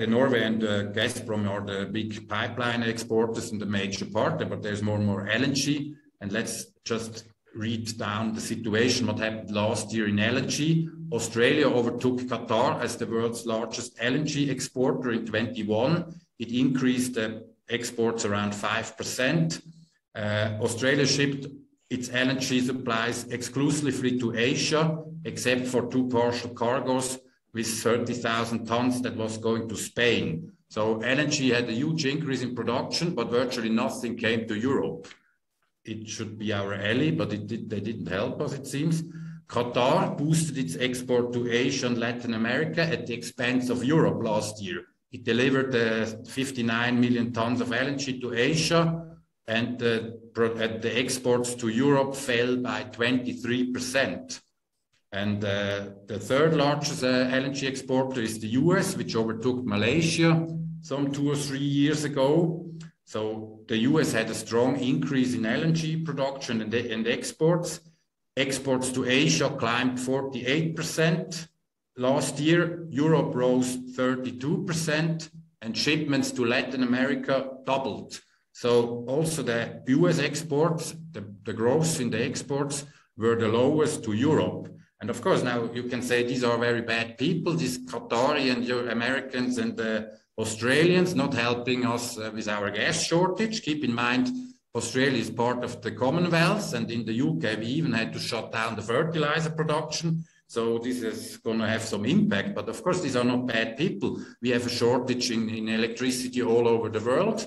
Norway and Gazprom are the big pipeline exporters and the major partner, but there's more and more LNG. And let's just read down the situation, what happened last year in LNG. Australia overtook Qatar as the world's largest LNG exporter in 21. It increased exports around 5%. Australia shipped its LNG supplies exclusively to Asia, except for 2 partial cargoes with 30,000 tons that was going to Spain. So LNG had a huge increase in production, but virtually nothing came to Europe. It should be our ally, but they didn't help us, it seems. Qatar boosted its export to Asia and Latin America at the expense of Europe last year. It delivered 59 million tons of LNG to Asia, and the exports to Europe fell by 23%. And the third largest LNG exporter is the US, which overtook Malaysia some 2 or 3 years ago. So the US had a strong increase in LNG production and exports. Exports to Asia climbed 48% last year. Europe rose 32%, and shipments to Latin America doubled. So also the US exports, the growth in the exports were the lowest to Europe. And of course, now you can say these are very bad people, these Qatari and Americans and the Australians not helping us with our gas shortage. Keep in mind, Australia is part of the Commonwealth, and in the UK, we even had to shut down the fertilizer production. So this is going to have some impact. But of course, these are not bad people. We have a shortage in electricity all over the world.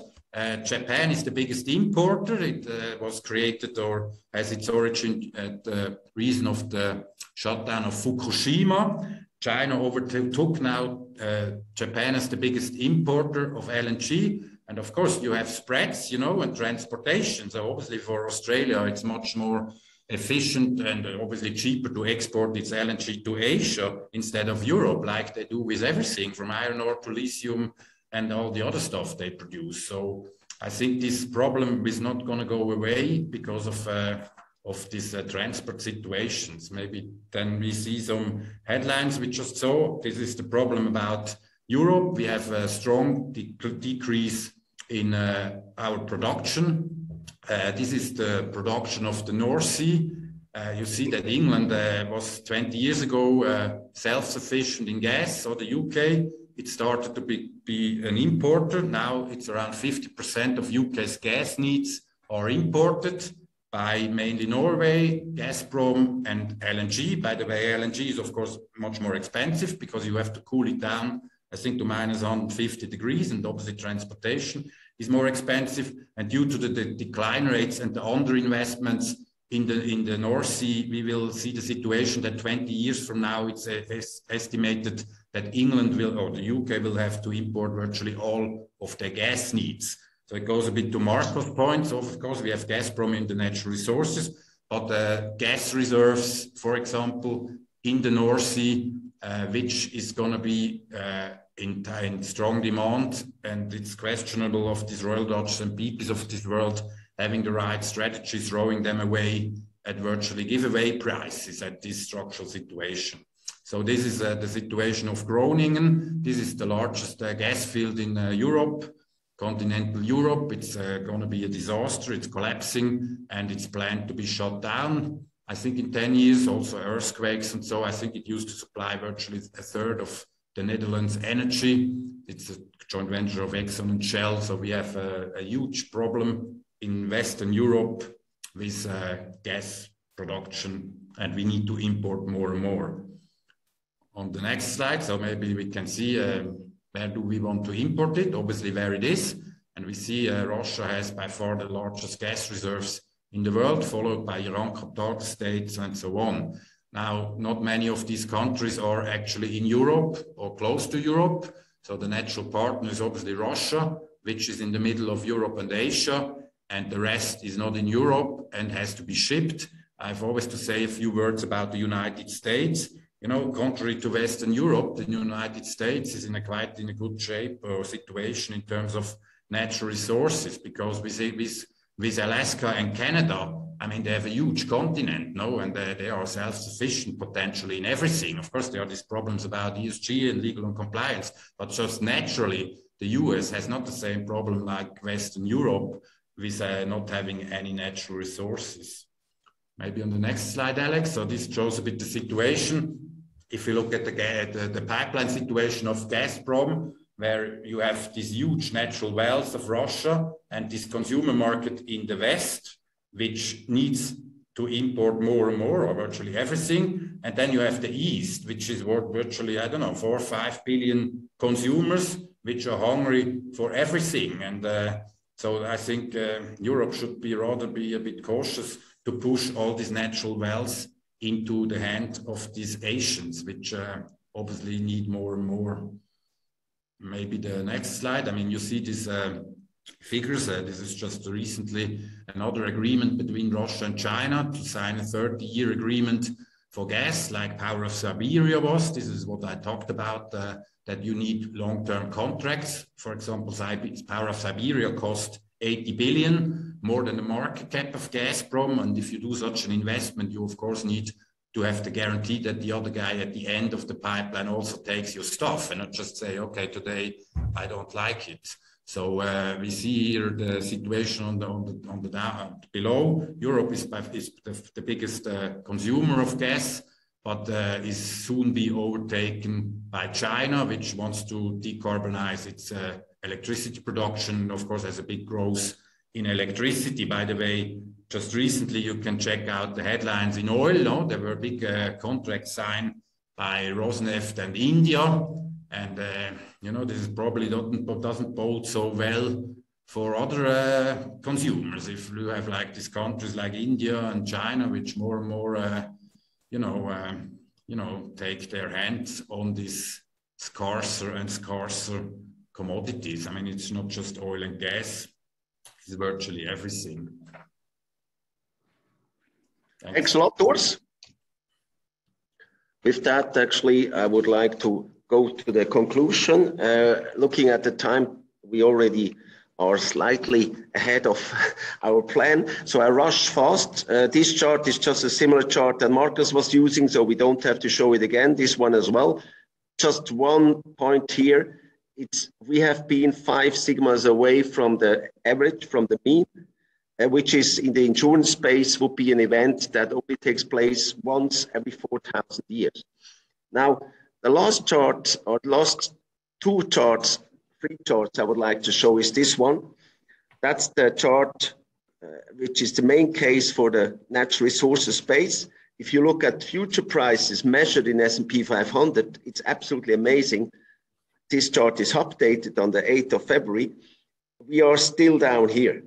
Japan is the biggest importer. It was created or has its origin at the reason of the shutdown of Fukushima. China overtook now Japan as the biggest importer of LNG. And of course, you have spreads, you know, and transportation. So obviously for Australia, it's much more efficient and obviously cheaper to export its LNG to Asia instead of Europe, like they do with everything from iron ore to lithium and all the other stuff they produce. So I think this problem is not going to go away because of these transport situations. Maybe then we see some headlines we just saw. This is the problem about Europe. We have a strong decrease in our production. This is the production of the North Sea. You see that England was 20 years ago self-sufficient in gas, or the UK. It started to be an importer. Now it's around 50% of UK's gas needs are imported by mainly Norway, Gazprom, and LNG. By the way, LNG is of course much more expensive because you have to cool it down, I think, to minus 150 degrees, and obviously transportation is more expensive. And due to the decline rates and the underinvestments in the North Sea, we will see the situation that 20 years from now, it's estimated that England will, or the UK will have to import virtually all of their gas needs. So it goes a bit to Marco's point. So of course, we have Gazprom in the natural resources, but gas reserves, for example, in the North Sea, which is going to be in strong demand, and it's questionable of these Royal Dutch and BPs of this world having the right strategies, throwing them away at virtually giveaway prices at this structural situation. So this is the situation of Groningen. This is the largest gas field in Europe, continental Europe. It's going to be a disaster. It's collapsing and it's planned to be shut down. I think in 10 years, also earthquakes. And so I think it used to supply virtually a third of the Netherlands' energy. It's a joint venture of Exxon and Shell. So we have a huge problem in Western Europe with gas production, and we need to import more and more. On the next slide, so maybe we can see where do we want to import it, obviously where it is. And we see Russia has by far the largest gas reserves in the world, followed by Iran, Qatar, the States, and so on. Now, not many of these countries are actually in Europe or close to Europe. So the natural partner is obviously Russia, which is in the middle of Europe and Asia, and the rest is not in Europe and has to be shipped. I've always to say a few words about the United States. You know, contrary to Western Europe, the United States is in a good shape or situation in terms of natural resources, because with Alaska and Canada, I mean, they have a huge continent, no? And they are self-sufficient potentially in everything. Of course, there are these problems about ESG and legal and compliance, but just naturally, the US has not the same problem like Western Europe with not having any natural resources. maybe on the next slide, Alex. So this shows a bit the situation. If you look at the pipeline situation of Gazprom, where you have these huge natural wells of Russia and this consumer market in the West, which needs to import more and more, or virtually everything. And then you have the East, which is virtually, I don't know, 4 or 5 billion consumers, which are hungry for everything. And so I think Europe should rather be a bit cautious to push all these natural wells into the hand of these Asians, which obviously need more and more. Maybe the next slide. I mean, you see these figures. This is just recently another agreement between Russia and China to sign a 30-year agreement for gas, like Power of Siberia was. This is what I talked about, that you need long-term contracts. For example, Power of Siberia cost 80 billion, more than the market cap of Gazprom. And if you do such an investment, you of course need to have the guarantee that the other guy at the end of the pipeline also takes your stuff and not just say, okay, today I don't like it. So we see here the situation on the down below. Europe is the biggest consumer of gas, but is soon be overtaken by China, which wants to decarbonize its electricity production. Of course, has a big growth in electricity. By the way, just recently you can check out the headlines in oil. No? There were big contracts signed by Rosneft and India, and you know, this is probably doesn't bode so well for other consumers. If you have like these countries like India and China, which more and more you know, take their hands on these scarcer and scarcer commodities. I mean, it's not just oil and gas, it's virtually everything. Thanks a lot, Doris. With that, actually, I would like to go to the conclusion. Looking at the time, we already are slightly ahead of our plan. So I rush fast. This chart is just a similar chart that Marcus was using, so we don't have to show it again, this one as well. Just one point here. We have been 5 sigmas away from the average, from the mean, which is in the insurance space would be an event that only takes place once every 4,000 years. Now, the last chart, or last 2 charts, 3 charts I would like to show is this one. That's the chart which is the main case for the natural resources space. If you look at future prices measured in S&P 500, it's absolutely amazing. This chart is updated on the 8th of February. We are still down here.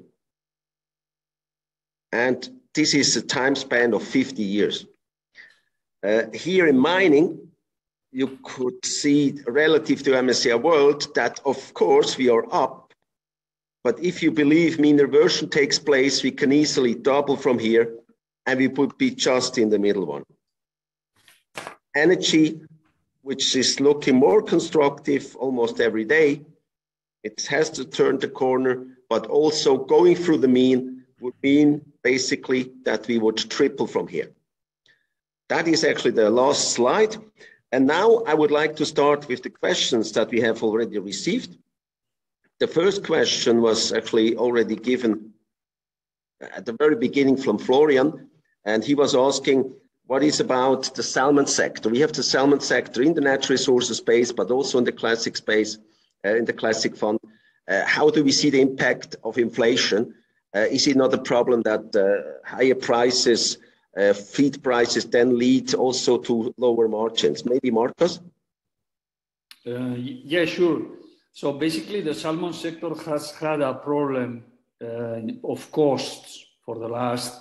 And this is a time span of 50 years. Here in mining, you could see relative to MSCI World that, of course, we are up. But if you believe mean reversion takes place, we can easily double from here, and we would be just in the middle one. Energy, which is looking more constructive almost every day, it has to turn the corner, but also going through the mean would mean basically that we would triple from here. That is actually the last slide. And now I would like to start with the questions that we have already received. The first question was actually already given at the very beginning from Florian, and he was asking, what is about the salmon sector? We have the salmon sector in the natural resources space, but also in the classic space, in the classic fund. How do we see the impact of inflation? Is it not a problem that higher prices, feed prices then lead also to lower margins? Maybe Marcus? Yeah, sure. So basically the salmon sector has had a problem of costs for the last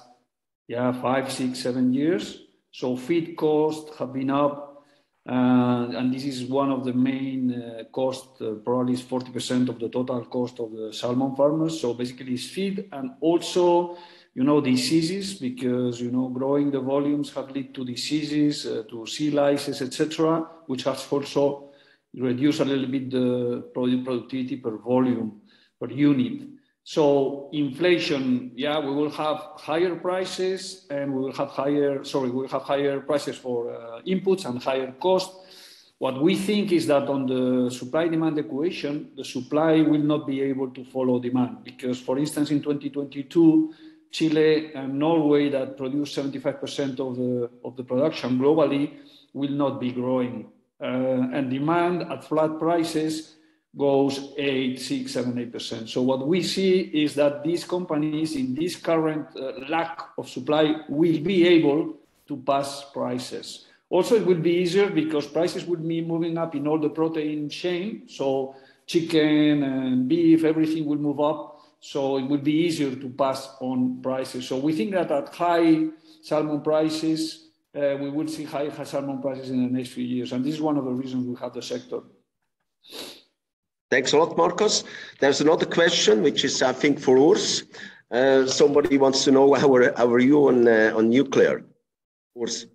5, 6, 7 years. So feed costs have been up, and this is one of the main costs, probably is 40% of the total cost of the salmon farmers. So basically it's feed, and also, you know, diseases, because, you know, growing the volumes have led to diseases, to sea lices, etc., which has also reduced a little bit the productivity per volume, per unit. So inflation, we will have higher prices, and we will have higher prices for inputs and higher cost. What we think is that on the supply-demand equation, the supply will not be able to follow demand, because, for instance, in 2022, Chile and Norway, that produce 75% of the production globally, will not be growing. And demand at flat prices goes 8, 6, 7, 8%. So what we see is that these companies in this current lack of supply will be able to pass prices. Also, it will be easier because prices will be moving up in all the protein chain. So chicken and beef, everything will move up. So it will be easier to pass on prices. So we think that at high salmon prices, we will see high salmon prices in the next few years. And this is one of the reasons we have the sector. Thanks a lot, Marcos. There's another question, which is, I think, for Urs. Somebody wants to know our view on nuclear. Urs.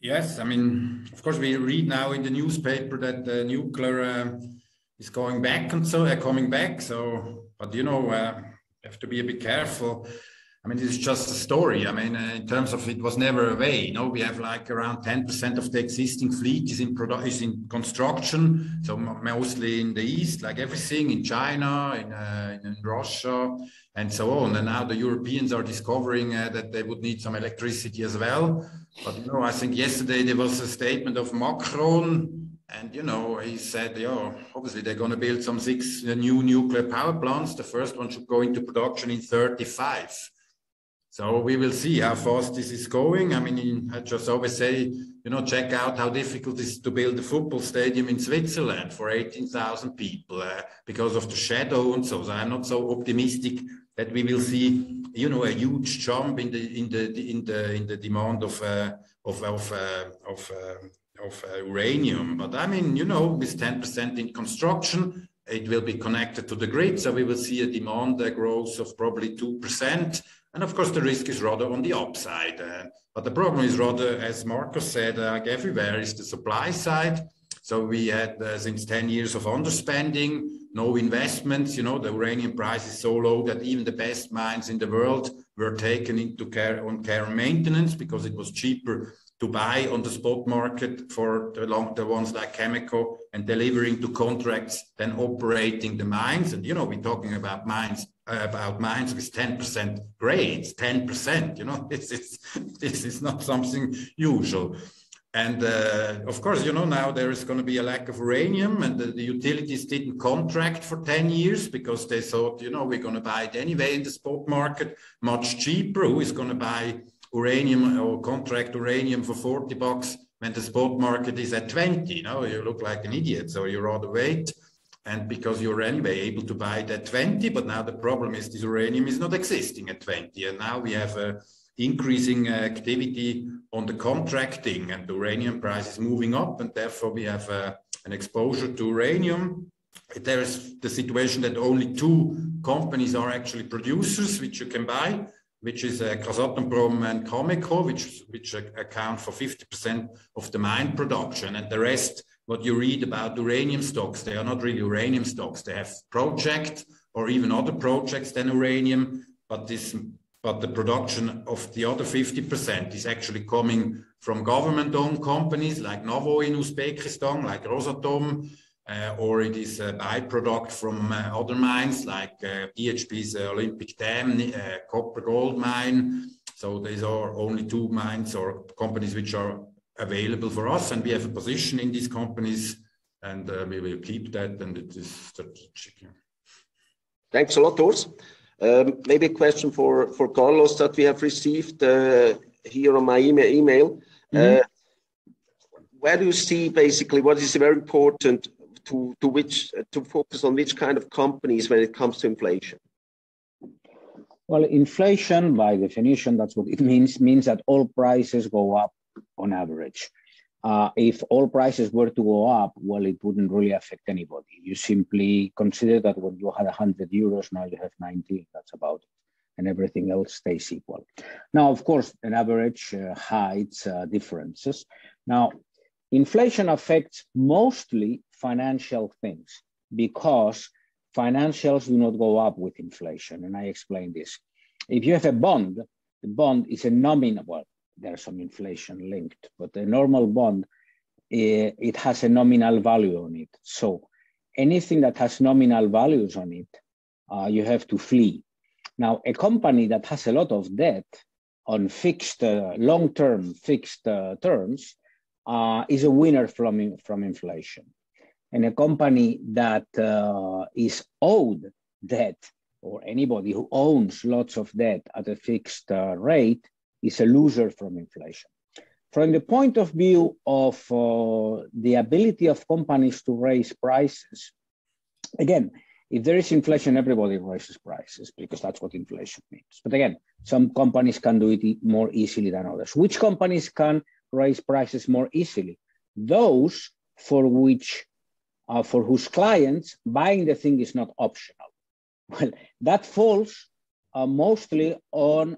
Yes, I mean, of course, we read now in the newspaper that the nuclear is going back and so coming back. So, but you know, you have to be a bit careful. I mean, this is just a story. I mean, in terms of it was never away. You know, we have like around 10% of the existing fleet is in construction. So mostly in the East, like everything in China, in Russia, and so on. And now the Europeans are discovering that they would need some electricity as well. But, you know, I think yesterday there was a statement of Macron. And, you know, he said, yeah, obviously they're going to build some 6 new nuclear power plants. The first one should go into production in 2035. So we will see how fast this is going. I mean, I just always say, you know, check out how difficult it is to build a football stadium in Switzerland for 18,000 people because of the shadow and so. So I'm not so optimistic that we will see, you know, a huge jump in the demand of uranium. But I mean, you know, with 10% in construction, it will be connected to the grid. So we will see a demand growth of probably 2%. And of course, the risk is rather on the upside. But the problem is rather, as Marcos said, like everywhere, is the supply side. So we had since 10 years of underspending, no investments. You know, the uranium price is so low that even the best mines in the world were taken into care and maintenance because it was cheaper to buy on the spot market for the ones like Chemical and delivering to contracts than operating the mines. And, you know, we're talking about mines with 10% grades, 10%, you know, this is not something usual. And of course, you know, now there is going to be a lack of uranium, and the utilities didn't contract for 10 years because they thought, you know, we're going to buy it anyway in the spot market, much cheaper. Who is going to buy uranium or contract uranium for $40 when the spot market is at 20? You know, you look like an idiot, so you rather wait. And because you're anyway able to buy it at 20, but now the problem is this uranium is not existing at 20. And now we have a increasing activity on the contracting, and the uranium price is moving up, and therefore we have an exposure to uranium. There is the situation that only 2 companies are actually producers which you can buy, which is Kazatomprom and Cameco, which account for 50% of the mine production, and the rest, what you read about uranium stocks, they are not really uranium stocks. They have projects or even other projects than uranium, but the production of the other 50% is actually coming from government-owned companies like Novo in Uzbekistan, like Rosatom, or it is a byproduct from other mines like BHP's Olympic Dam, copper gold mine. So these are only 2 mines or companies which are available for us, and we have a position in these companies, and we will keep that, and it is strategic. Thanks a lot, Urs. Maybe a question for Carlos that we have received here on my email. Where do you see basically what is very important to focus on which kind of companies when it comes to inflation? Well, inflation, by definition, that's what it means that all prices go up on average. If all prices were to go up, well, it wouldn't really affect anybody. You simply consider that when you had 100 euros, now you have 90, that's about it. And everything else stays equal. Now, of course, an average hides differences. Now, inflation affects mostly financial things because financials do not go up with inflation. And I explain this. If you have a bond, the bond is a nominal, well, there's some inflation linked, but the normal bond, it has a nominal value on it. So anything that has nominal values on it, you have to flee. Now, a company that has a lot of debt on fixed, long-term fixed terms is a winner from inflation. And a company that is owed debt, or anybody who owns lots of debt at a fixed rate, is a loser from inflation. From the point of view of the ability of companies to raise prices, again, if there is inflation, everybody raises prices because that's what inflation means. But again, some companies can do it more easily than others. Which companies can raise prices more easily? Those for whose clients buying the thing is not optional. Well, that falls mostly on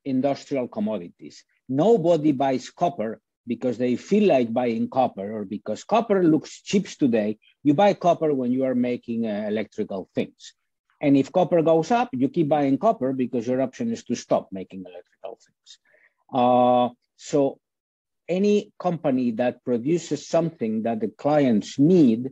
industrial commodities. Nobody buys copper because they feel like buying copper or because copper looks cheap today. You buy copper when you are making electrical things. And if copper goes up, you keep buying copper because your option is to stop making electrical things. So any company that produces something that the clients need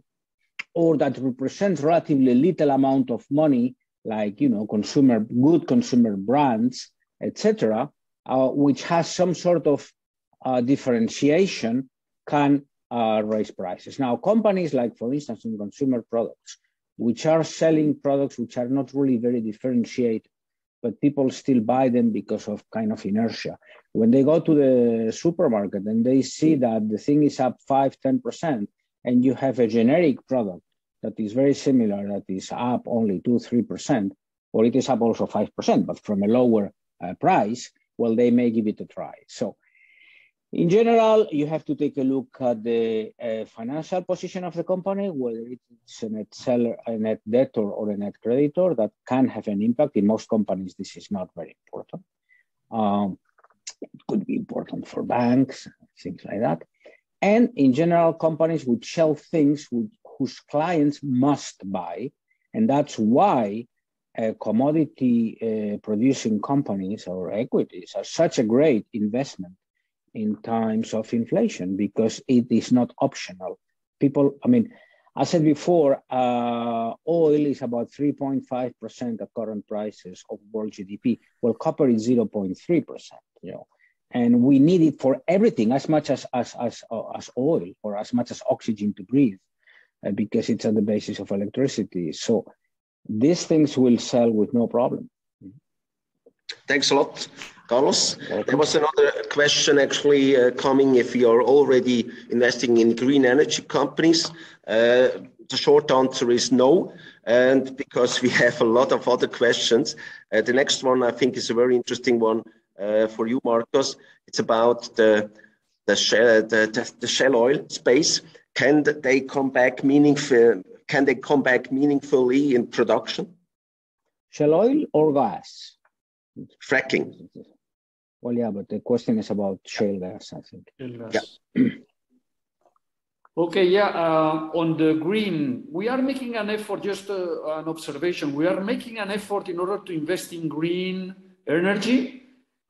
or that represents relatively little amount of money, like good consumer brands, etc., which has some sort of differentiation, can raise prices. Now, companies like, for instance, in consumer products, which are selling products which are not really very differentiated, but people still buy them because of kind of inertia. When they go to the supermarket and they see that the thing is up 5-10%, and you have a generic product that is very similar, that is up only 2-3%, or it is up also 5%, but from a lower price, well, they may give it a try. So in general, you have to take a look at the financial position of the company, whether it's a net seller, a net debtor, or a net creditor. That can have an impact. In most companies, this is not very important. It could be important for banks, things like that. And in general, companies would sell things whose clients must buy. And that's why commodity producing companies or equities are such a great investment in times of inflation, because it is not optional. I said before, oil is about 3.5% at current prices of world GDP. Well, copper is 0.3%, and we need it for everything as much as oil, or as much as oxygen to breathe, because it's on the basis of electricity. So these things will sell with no problem. Thanks a lot, Carlos. There was another question actually coming if you are already investing in green energy companies. The short answer is no, and because we have a lot of other questions. The next one I think is a very interesting one for you, Marcos. It's about the shale oil space. Can they come back meaningfully in production? Shale oil or gas? Fracking. Well, yeah, but the question is about shale gas, I think. Shale gas. Yeah. Okay, yeah. On the green, we are making an effort, just an observation. We are making an effort in order to invest in green energy.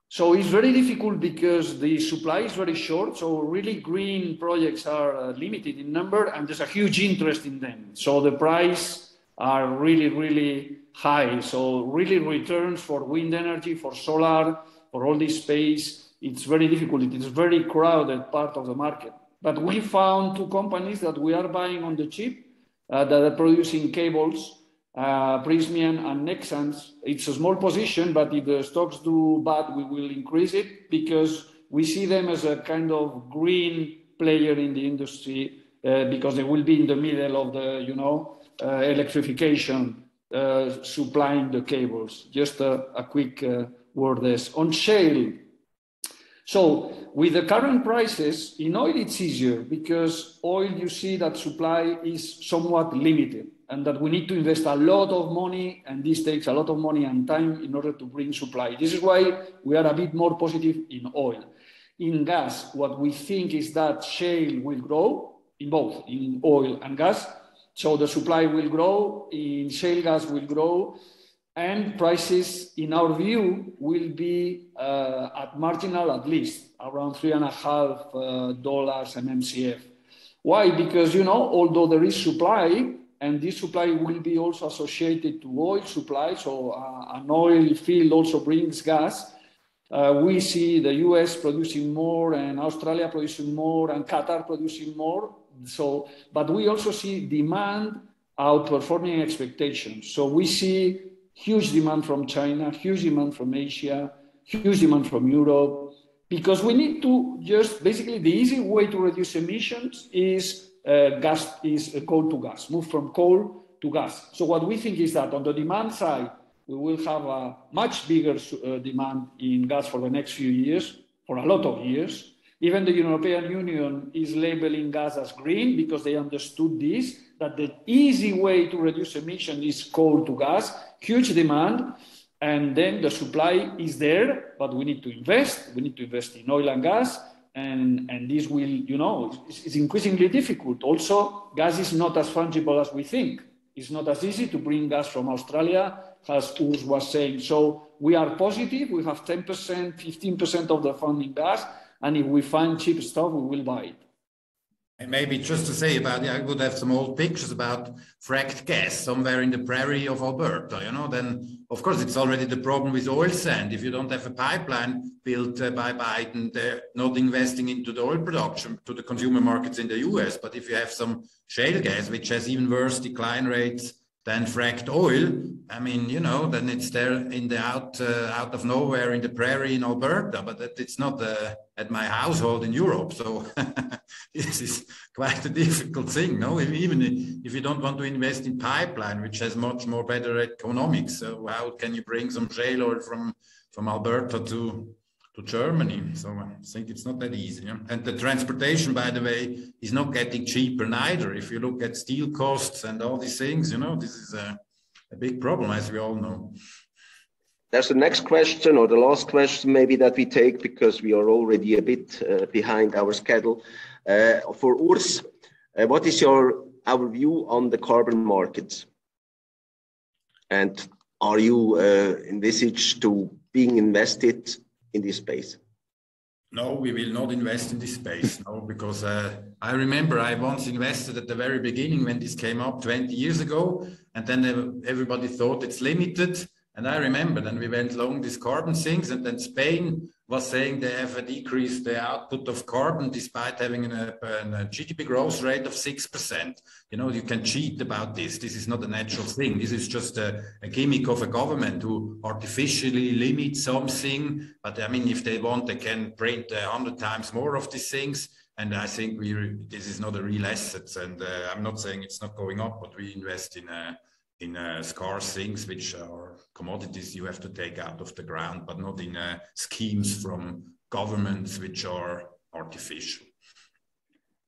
So it's very difficult because the supply is very short. So really green projects are limited in number, and there's a huge interest in them. So the price are really, really high. So really returns for wind energy, for solar, for all this space, it's very difficult. It is a very crowded part of the market. But we found two companies that we are buying on the cheap that are producing cables, Prysmian and Nexans. It's a small position, but if the stocks do bad, we will increase it because we see them as a kind of green player in the industry because they will be in the middle of the, electrification, supplying the cables. Just a quick word this. On shale, so with the current prices, in oil it's easier because oil, you see that supply is somewhat limited and that we need to invest a lot of money, and this takes a lot of money and time in order to bring supply. This is why we are a bit more positive in oil. In gas, what we think is that shale will grow in both, in oil and gas. So the supply will grow, in shale gas will grow, and prices, in our view, will be at marginal, at least, around $3.5 an MCF. Why? Because, although there is supply, and this supply will be also associated to oil supply. So an oil field also brings gas. We see the US producing more and Australia producing more and Qatar producing more. So, but we also see demand outperforming expectations. So we see huge demand from China, huge demand from Asia, huge demand from Europe, because we need to just basically the easy way to reduce emissions is coal to gas, move from coal to gas. So what we think is that on the demand side, we will have a much bigger demand in gas for the next few years, for a lot of years. Even the European Union is labeling gas as green because they understood this, that the easy way to reduce emission is coal to gas, huge demand, and then the supply is there, but we need to invest. We need to invest in oil and gas, and this will, you know, it's increasingly difficult. Also, gas is not as fungible as we think. It's not as easy to bring gas from Australia, as Urs was saying. So we are positive. We have 10%, 15% of the fund in gas. And if we find cheap stuff, we will buy it. And maybe just to say about it, I would have some old pictures about fracked gas somewhere in the prairie of Alberta, you know, then of course it's already the problem with oil sand. If you don't have a pipeline built by Biden, they're not investing into the oil production to the consumer markets in the US. But if you have some shale gas, which has even worse decline rates than fracked oil, I mean, you know, then it's there in the out of nowhere in the prairie in Alberta, but it's not at my household in Europe. So this is quite a difficult thing, no? Even if you don't want to invest in pipeline, which has much more better economics, so how can you bring some shale oil from Alberta to Germany? So I think it's not that easy. Yeah? And the transportation, by the way, is not getting cheaper neither. If you look at steel costs and all these things, you know, this is a big problem, as we all know. There's the next question, or the last question maybe that we take, because we are already a bit behind our schedule. For Urs, what is our view on the carbon markets? And are you envisaged to being invested in this space? No, we will not invest in this space, no, because I remember I once invested at the very beginning when this came up 20 years ago, and then everybody thought it's limited. And I remember then we went along these carbon things, and then Spain was saying they have decreased the output of carbon despite having a GDP growth rate of 6%. You know, you can cheat about this. This is not a natural thing. This is just a gimmick of a government who artificially limits something. But I mean, if they want, they can print 100 times more of these things. And I think this is not a real asset. And I'm not saying it's not going up, but we invest in scarce things, which are commodities you have to take out of the ground, but not in schemes from governments which are artificial.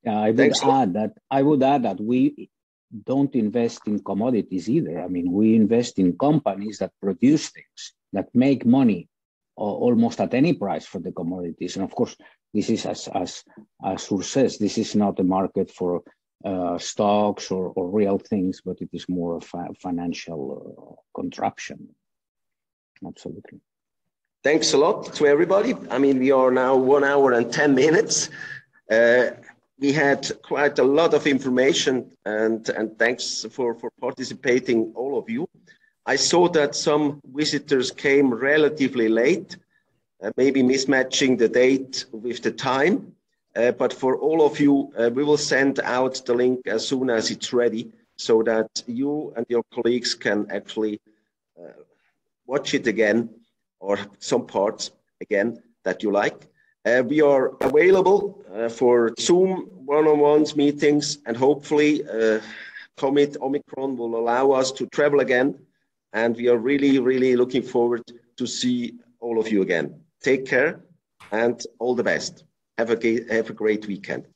Yeah, I would add that we don't invest in commodities either. I mean, we invest in companies that produce things, that make money almost at any price for the commodities. And of course, this is, as Urs says, this is not a market for stocks or real things, but it is more of a financial contraption. Absolutely. Thanks a lot to everybody. I mean, we are now 1 hour and 10 minutes. We had quite a lot of information, and thanks for participating, all of you. I saw that some visitors came relatively late, maybe mismatching the date with the time. But for all of you, we will send out the link as soon as it's ready, so that you and your colleagues can actually watch it again, or some parts again that you like. We are available for Zoom one-on-ones meetings, and hopefully Omicron will allow us to travel again. And we are really, really looking forward to see all of you again. Take care and all the best. Have a great weekend.